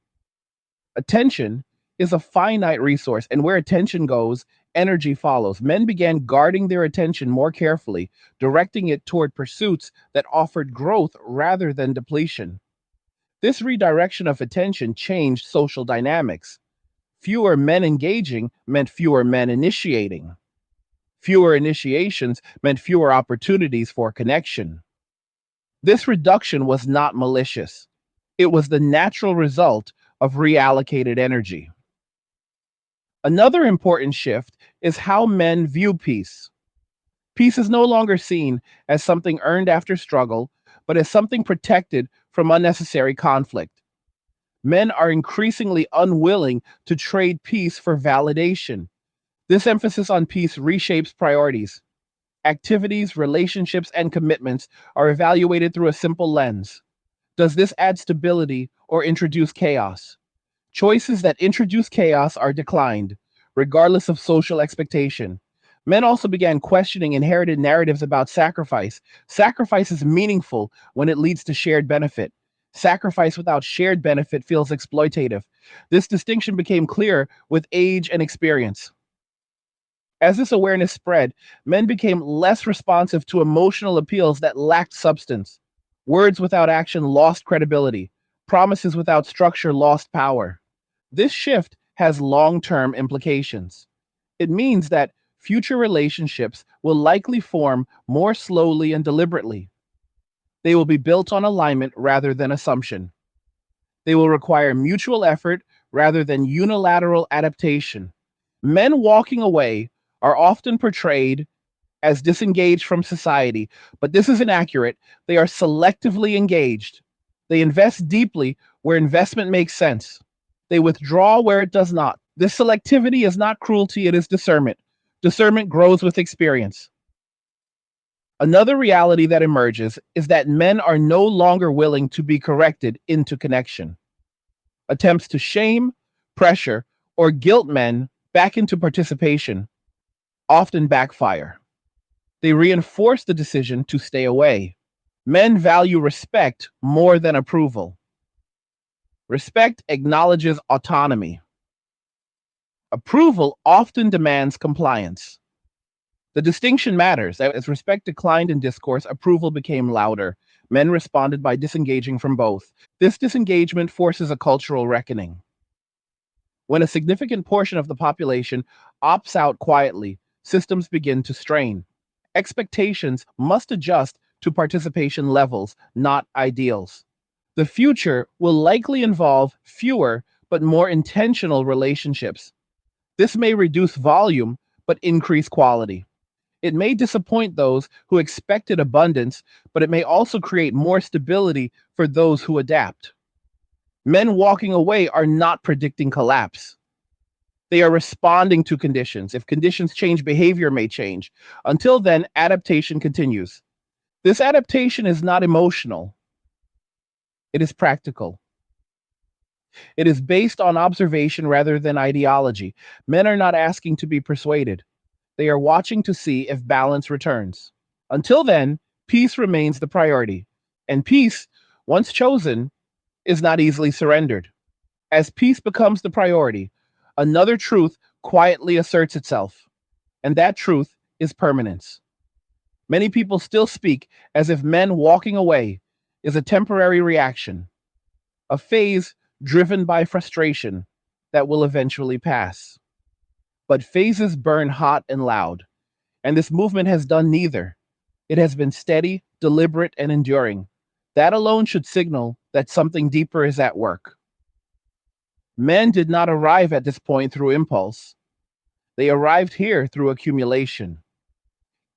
Attention is a finite resource, and where attention goes, energy follows. Men began guarding their attention more carefully, directing it toward pursuits that offered growth rather than depletion. This redirection of attention changed social dynamics. Fewer men engaging meant fewer men initiating. Fewer initiations meant fewer opportunities for connection. This reduction was not malicious. It was the natural result of reallocated energy. Another important shift is how men view peace. Peace is no longer seen as something earned after struggle, but as something protected from unnecessary conflict. Men are increasingly unwilling to trade peace for validation. This emphasis on peace reshapes priorities. Activities, relationships, and commitments are evaluated through a simple lens. Does this add stability or introduce chaos? Choices that introduce chaos are declined, regardless of social expectation. Men also began questioning inherited narratives about sacrifice. Sacrifice is meaningful when it leads to shared benefit. Sacrifice without shared benefit feels exploitative. This distinction became clear with age and experience. As this awareness spread, men became less responsive to emotional appeals that lacked substance. Words without action lost credibility. Promises without structure lost power. This shift has long term implications. It means that future relationships will likely form more slowly and deliberately. They will be built on alignment rather than assumption. They will require mutual effort rather than unilateral adaptation. Men walking away are often portrayed as disengaged from society, but this is inaccurate. They are selectively engaged. They invest deeply where investment makes sense. They withdraw where it does not. This selectivity is not cruelty, it is discernment. Discernment grows with experience. Another reality that emerges is that men are no longer willing to be corrected into connection. Attempts to shame, pressure, or guilt men back into participation often backfire. They reinforce the decision to stay away. Men value respect more than approval. Respect acknowledges autonomy. Approval often demands compliance. The distinction matters. As respect declined in discourse, approval became louder. Men responded by disengaging from both. This disengagement forces a cultural reckoning. When a significant portion of the population opts out quietly, systems begin to strain. Expectations must adjust to participation levels, not ideals. The future will likely involve fewer but more intentional relationships. This may reduce volume but increase quality. It may disappoint those who expected abundance, but it may also create more stability for those who adapt. Men walking away are not predicting collapse. They are responding to conditions. If conditions change, behavior may change. Until then, adaptation continues. This adaptation is not emotional, it is practical. It is based on observation rather than ideology. Men are not asking to be persuaded, they are watching to see if balance returns. Until then, peace remains the priority. And peace, once chosen, is not easily surrendered. As peace becomes the priority, another truth quietly asserts itself, and that truth is permanence. Many people still speak as if men walking away is a temporary reaction, a phase driven by frustration that will eventually pass. But phases burn hot and loud, and this movement has done neither. It has been steady, deliberate, and enduring. That alone should signal that something deeper is at work. Men did not arrive at this point through impulse. They arrived here through accumulation.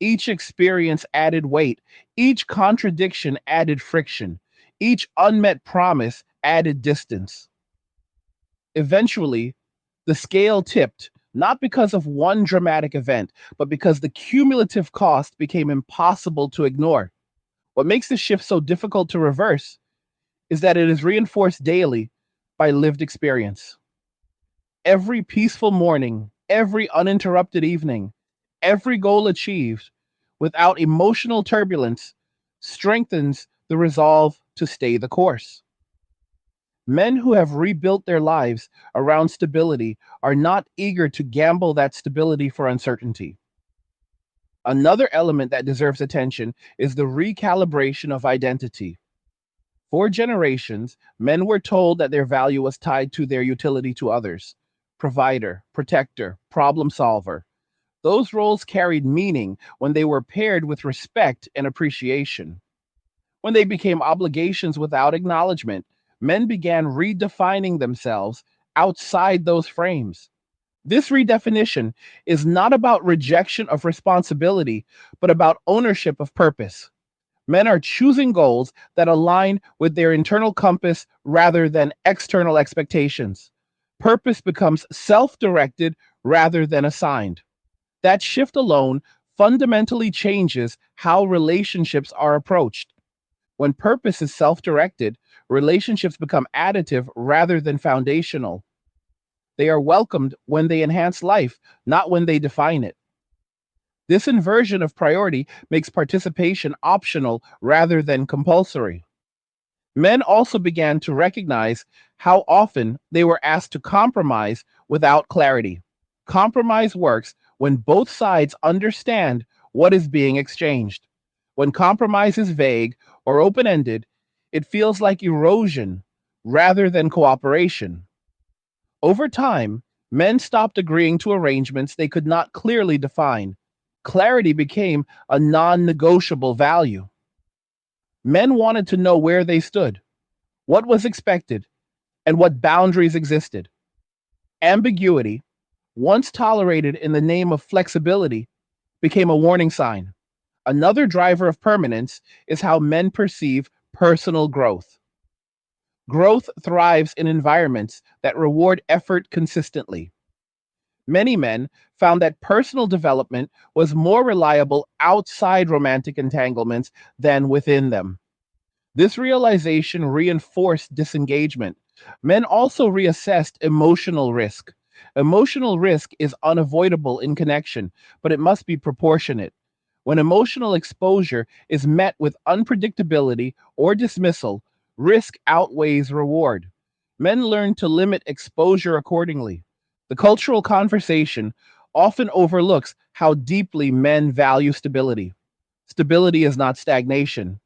Each experience added weight, each contradiction added friction, each unmet promise added distance. Eventually, the scale tipped, not because of one dramatic event, but because the cumulative cost became impossible to ignore. What makes this shift so difficult to reverse is that it is reinforced daily by lived experience. Every peaceful morning, every uninterrupted evening, every goal achieved without emotional turbulence strengthens the resolve to stay the course. Men who have rebuilt their lives around stability are not eager to gamble that stability for uncertainty. Another element that deserves attention is the recalibration of identity. For generations, men were told that their value was tied to their utility to others: provider, protector, problem solver. Those roles carried meaning when they were paired with respect and appreciation. When they became obligations without acknowledgement, men began redefining themselves outside those frames. This redefinition is not about rejection of responsibility, but about ownership of purpose. Men are choosing goals that align with their internal compass rather than external expectations. Purpose becomes self directed rather than assigned. That shift alone fundamentally changes how relationships are approached. When purpose is self directed, relationships become additive rather than foundational. They are welcomed when they enhance life, not when they define it. This inversion of priority makes participation optional rather than compulsory. Men also began to recognize how often they were asked to compromise without clarity. Compromise works when both sides understand what is being exchanged. When compromise is vague or open ended, it feels like erosion rather than cooperation. Over time, men stopped agreeing to arrangements they could not clearly define. Clarity became a non negotiable value. Men wanted to know where they stood, what was expected, and what boundaries existed. Ambiguity, once tolerated in the name of flexibility, became a warning sign. Another driver of permanence is how men perceive personal growth. Growth thrives in environments that reward effort consistently. Many men found that personal development was more reliable outside romantic entanglements than within them. This realization reinforced disengagement. Men also reassessed emotional risk. Emotional risk is unavoidable in connection, but it must be proportionate. When emotional exposure is met with unpredictability or dismissal, risk outweighs reward. Men learn to limit exposure accordingly. The cultural conversation often overlooks how deeply men value stability. Stability is not stagnation,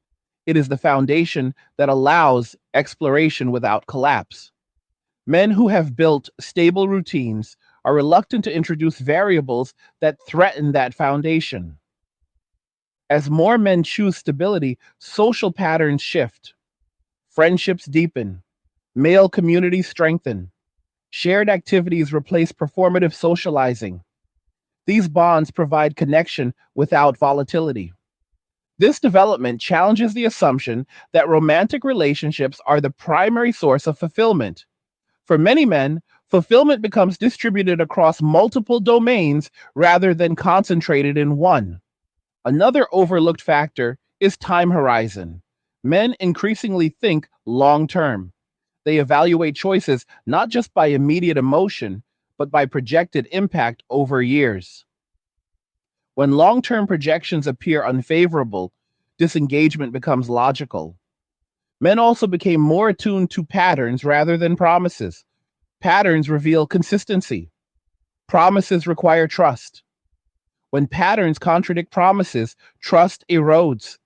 it is the foundation that allows exploration without collapse. Men who have built stable routines are reluctant to introduce variables that threaten that foundation. As more men choose stability, social patterns shift, friendships deepen, male communities strengthen, shared activities replace performative socializing. These bonds provide connection without volatility. This development challenges the assumption that romantic relationships are the primary source of fulfillment. For many men, fulfillment becomes distributed across multiple domains rather than concentrated in one. Another overlooked factor is time horizon. Men increasingly think long term. They evaluate choices not just by immediate emotion, but by projected impact over years. When long term projections appear unfavorable, disengagement becomes logical. Men also became more attuned to patterns rather than promises. Patterns reveal consistency, promises require trust. When patterns contradict promises, trust erodes.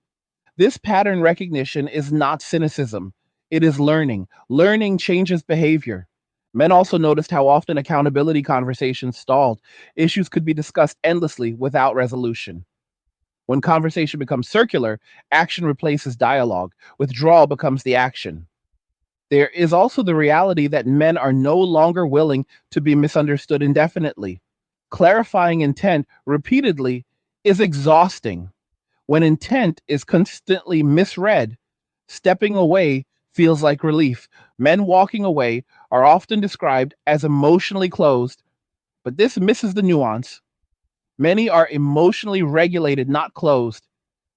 This pattern recognition is not cynicism, it is learning. Learning changes behavior. Men also noticed how often accountability conversations stalled. Issues could be discussed endlessly without resolution. When conversation becomes circular, action replaces dialogue. Withdrawal becomes the action. There is also the reality that men are no longer willing to be misunderstood indefinitely. Clarifying intent repeatedly is exhausting. When intent is constantly misread, stepping away feels like relief. Men walking away are often described as emotionally closed, but this misses the nuance. Many are emotionally regulated, not closed.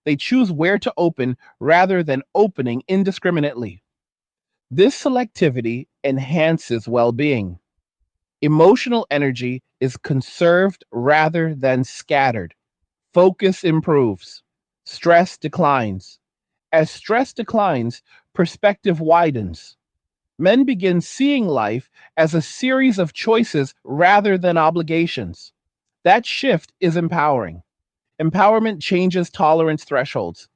They choose where to open rather than opening indiscriminately. This selectivity enhances well being. Emotional energy is conserved rather than scattered. Focus improves. Stress declines. As stress declines, perspective widens. Men begin seeing life as a series of choices rather than obligations. That shift is empowering. Empowerment changes tolerance thresholds.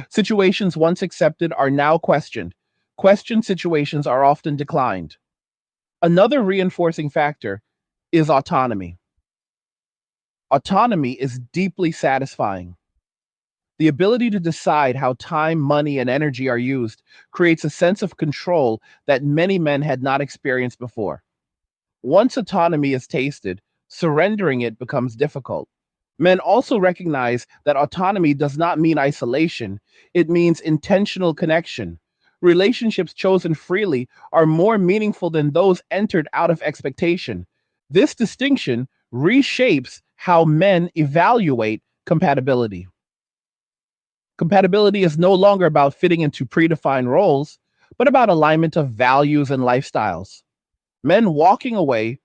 Situations once accepted are now questioned. Questioned situations are often declined. Another reinforcing factor is autonomy. Autonomy is deeply satisfying. The ability to decide how time, money, and energy are used creates a sense of control that many men had not experienced before. Once autonomy is tasted, surrendering it becomes difficult. Men also recognize that autonomy does not mean isolation, it means intentional connection. Relationships chosen freely are more meaningful than those entered out of expectation. This distinction reshapes how men evaluate compatibility. Compatibility is no longer about fitting into predefined roles, but about alignment of values and lifestyles. Men walking away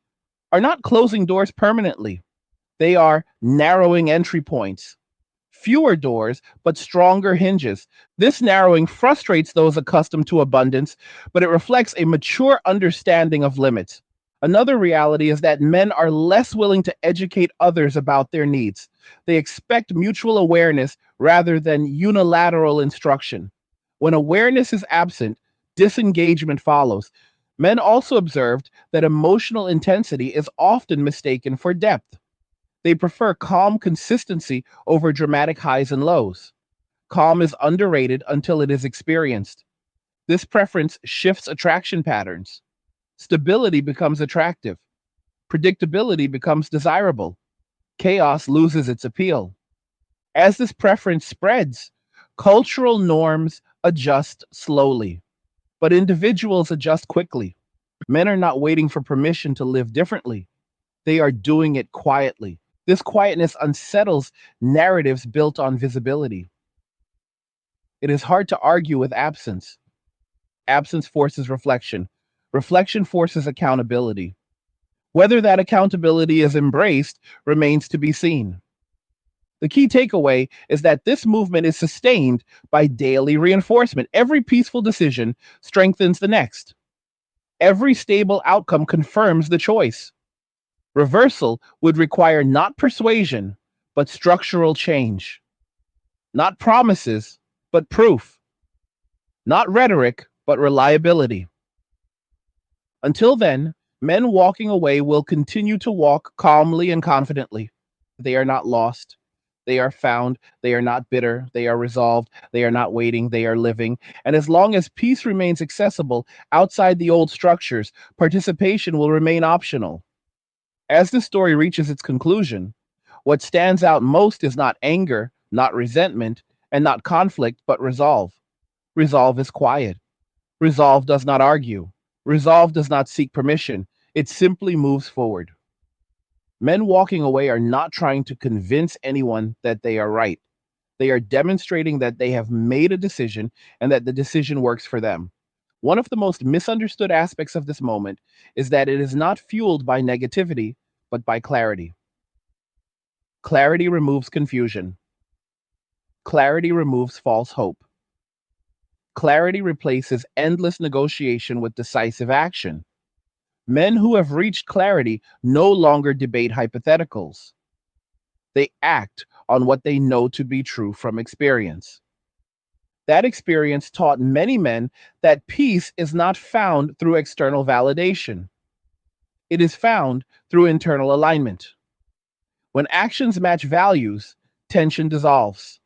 are not closing doors permanently, they are narrowing entry points. Fewer doors, but stronger hinges. This narrowing frustrates those accustomed to abundance, but it reflects a mature understanding of limits. Another reality is that men are less willing to educate others about their needs. They expect mutual awareness rather than unilateral instruction. When awareness is absent, disengagement follows. Men also observed that emotional intensity is often mistaken for depth. They prefer calm consistency over dramatic highs and lows. Calm is underrated until it is experienced. This preference shifts attraction patterns. Stability becomes attractive. Predictability becomes desirable. Chaos loses its appeal. As this preference spreads, cultural norms adjust slowly, but individuals adjust quickly. Men are not waiting for permission to live differently, they are doing it quietly. This quietness unsettles narratives built on visibility. It is hard to argue with absence. Absence forces reflection. Reflection forces accountability. Whether that accountability is embraced remains to be seen. The key takeaway is that this movement is sustained by daily reinforcement. Every peaceful decision strengthens the next. Every stable outcome confirms the choice. Reversal would require not persuasion, but structural change. Not promises, but proof. Not rhetoric, but reliability. Until then, men walking away will continue to walk calmly and confidently. They are not lost. They are found. They are not bitter. They are resolved. They are not waiting. They are living. And as long as peace remains accessible outside the old structures, participation will remain optional. As the story reaches its conclusion, what stands out most is not anger, not resentment, and not conflict, but resolve. Resolve is quiet. Resolve does not argue. Resolve does not seek permission. It simply moves forward. Men walking away are not trying to convince anyone that they are right. They are demonstrating that they have made a decision and that the decision works for them. One of the most misunderstood aspects of this moment is that it is not fueled by negativity, but by clarity. Clarity removes confusion. Clarity removes false hope. Clarity replaces endless negotiation with decisive action. Men who have reached clarity no longer debate hypotheticals. They act on what they know to be true from experience. That experience taught many men that peace is not found through external validation. It is found through internal alignment. When actions match values, tension dissolves.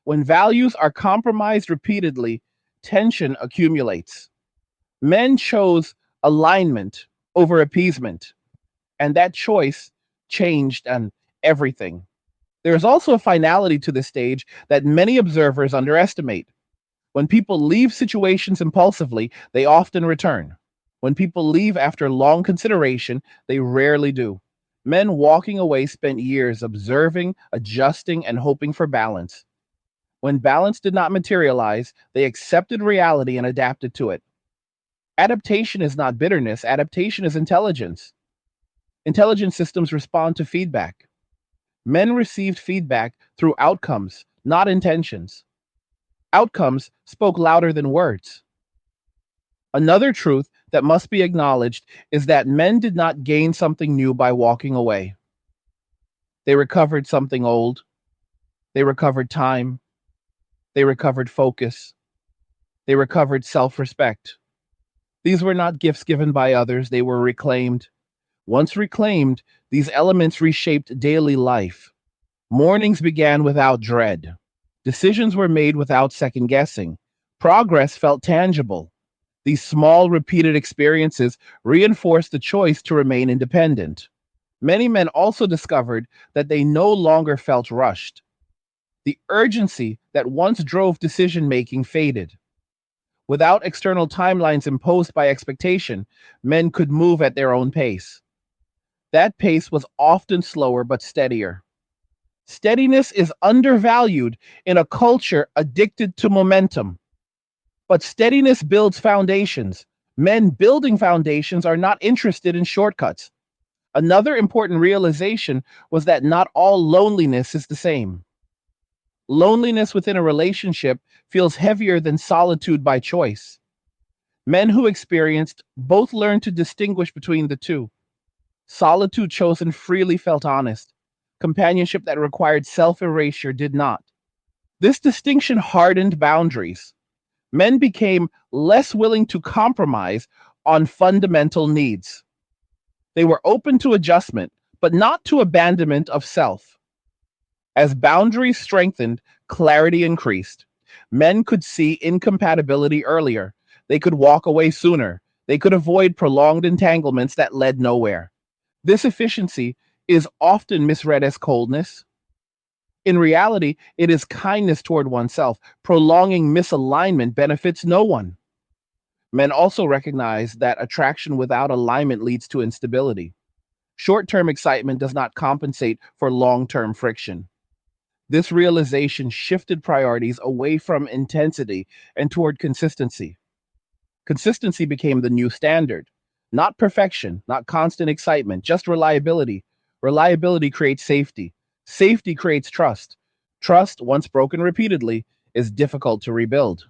When values are compromised repeatedly, tension accumulates. Men chose alignment over appeasement, and that choice changed everything. There is also a finality to this stage that many observers underestimate. When people leave situations impulsively, they often return. When people leave after long consideration, they rarely do. Men walking away spent years observing, adjusting, and hoping for balance. When balance did not materialize, they accepted reality and adapted to it. Adaptation is not bitterness, adaptation is intelligence. Intelligent systems respond to feedback. Men received feedback through outcomes, not intentions. Outcomes spoke louder than words. Another truth that must be acknowledged is that men did not gain something new by walking away. They recovered something old. They recovered time. They recovered focus. They recovered self respect. These were not gifts given by others, they were reclaimed. Once reclaimed, these elements reshaped daily life. Mornings began without dread. Decisions were made without second guessing. Progress felt tangible. These small, repeated experiences reinforced the choice to remain independent. Many men also discovered that they no longer felt rushed. The urgency that once drove decision making faded. Without external timelines imposed by expectation, men could move at their own pace. That pace was often slower but steadier. Steadiness is undervalued in a culture addicted to momentum. But steadiness builds foundations. Men building foundations are not interested in shortcuts. Another important realization was that not all loneliness is the same. Loneliness within a relationship feels heavier than solitude by choice. Men who experienced both learned to distinguish between the two. Solitude chosen freely felt honest. Companionship that required self erasure did not. This distinction hardened boundaries. Men became less willing to compromise on fundamental needs. They were open to adjustment, but not to abandonment of self. As boundaries strengthened, clarity increased. Men could see incompatibility earlier. They could walk away sooner. They could avoid prolonged entanglements that led nowhere. This efficiency is often misread as coldness. In reality, it is kindness toward oneself. Prolonging misalignment benefits no one. Men also recognize that attraction without alignment leads to instability. Short term excitement does not compensate for long term friction. This realization shifted priorities away from intensity and toward consistency. Consistency became the new standard. Not perfection, not constant excitement, just reliability. Reliability creates safety. Safety creates trust. Trust, once broken repeatedly, is difficult to rebuild.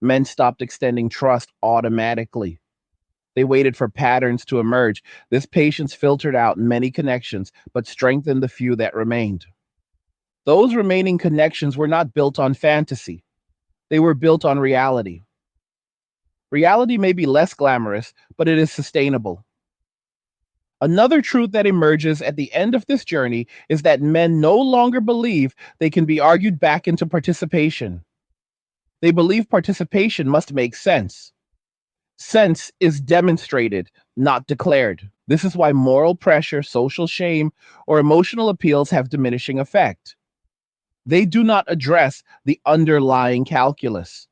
Men stopped extending trust automatically. They waited for patterns to emerge. This patience filtered out many connections, but strengthened the few that remained. Those remaining connections were not built on fantasy, they were built on reality. Reality may be less glamorous, but it is sustainable. Another truth that emerges at the end of this journey is that men no longer believe they can be argued back into participation. They believe participation must make sense. Sense is demonstrated, not declared. This is why moral pressure, social shame, or emotional appeals have diminishing effect. They do not address the underlying calculus.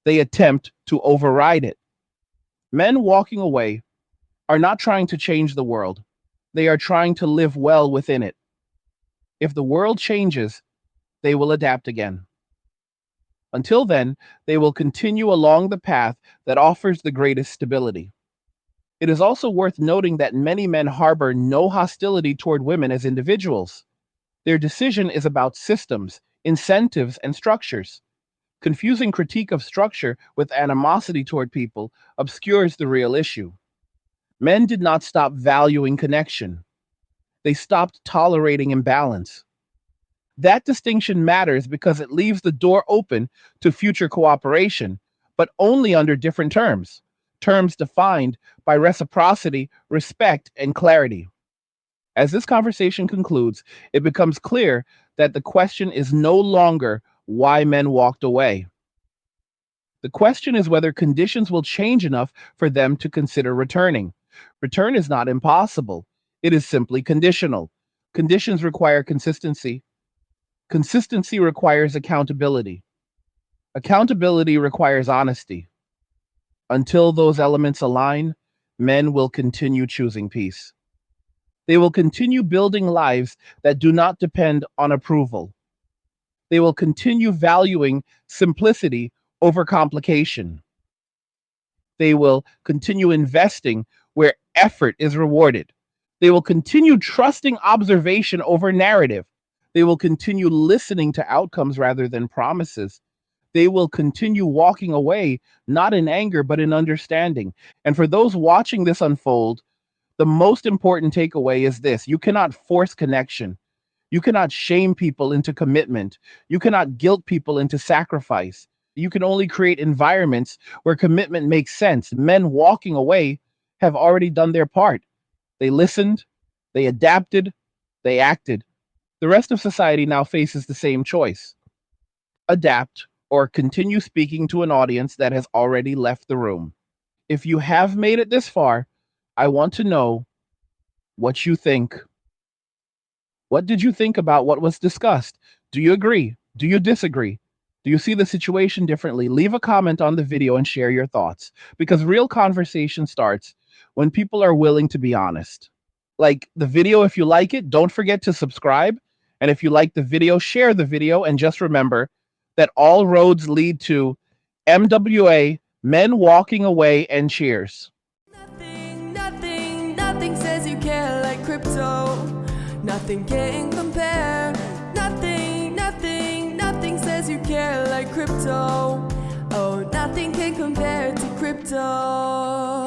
They attempt to override it. Men walking away are not trying to change the world. They are trying to live well within it. If the world changes, they will adapt again. Until then, they will continue along the path that offers the greatest stability. It is also worth noting that many men harbor no hostility toward women as individuals. Their decision is about systems, incentives, and structures. Confusing critique of structure with animosity toward people obscures the real issue. Men did not stop valuing connection. They stopped tolerating imbalance. That distinction matters because it leaves the door open to future cooperation, but only under different terms. Terms defined by reciprocity, respect, and clarity. As this conversation concludes, it becomes clear that the question is no longer why men walked away. The question is whether conditions will change enough for them to consider returning. Return is not impossible, it is simply conditional. Conditions require consistency. Consistency requires accountability. Accountability requires honesty. Until those elements align, men will continue choosing peace. They will continue building lives that do not depend on approval. They will continue valuing simplicity over complication. They will continue investing where effort is rewarded. They will continue trusting observation over narrative. They will continue listening to outcomes rather than promises. They will continue walking away, not in anger, but in understanding. And for those watching this unfold, the most important takeaway is this: you cannot force connection. You cannot shame people into commitment. You cannot guilt people into sacrifice. You can only create environments where commitment makes sense. Men walking away have already done their part. They listened, they adapted, they acted. The rest of society now faces the same choice: adapt or continue speaking to an audience that has already left the room. If you have made it this far, I want to know what you think. What did you think about what was discussed? Do you agree? Do you disagree? Do you see the situation differently? Leave a comment on the video and share your thoughts, because real conversation starts when people are willing to be honest. Like the video, if you like it, don't forget to subscribe. And if you like the video, share the video. And just remember that all roads lead to MWA, men walking away, and cheers. Nothing says you care like crypto. Nothing can compare. Nothing says you care like crypto. Oh, nothing can compare to crypto.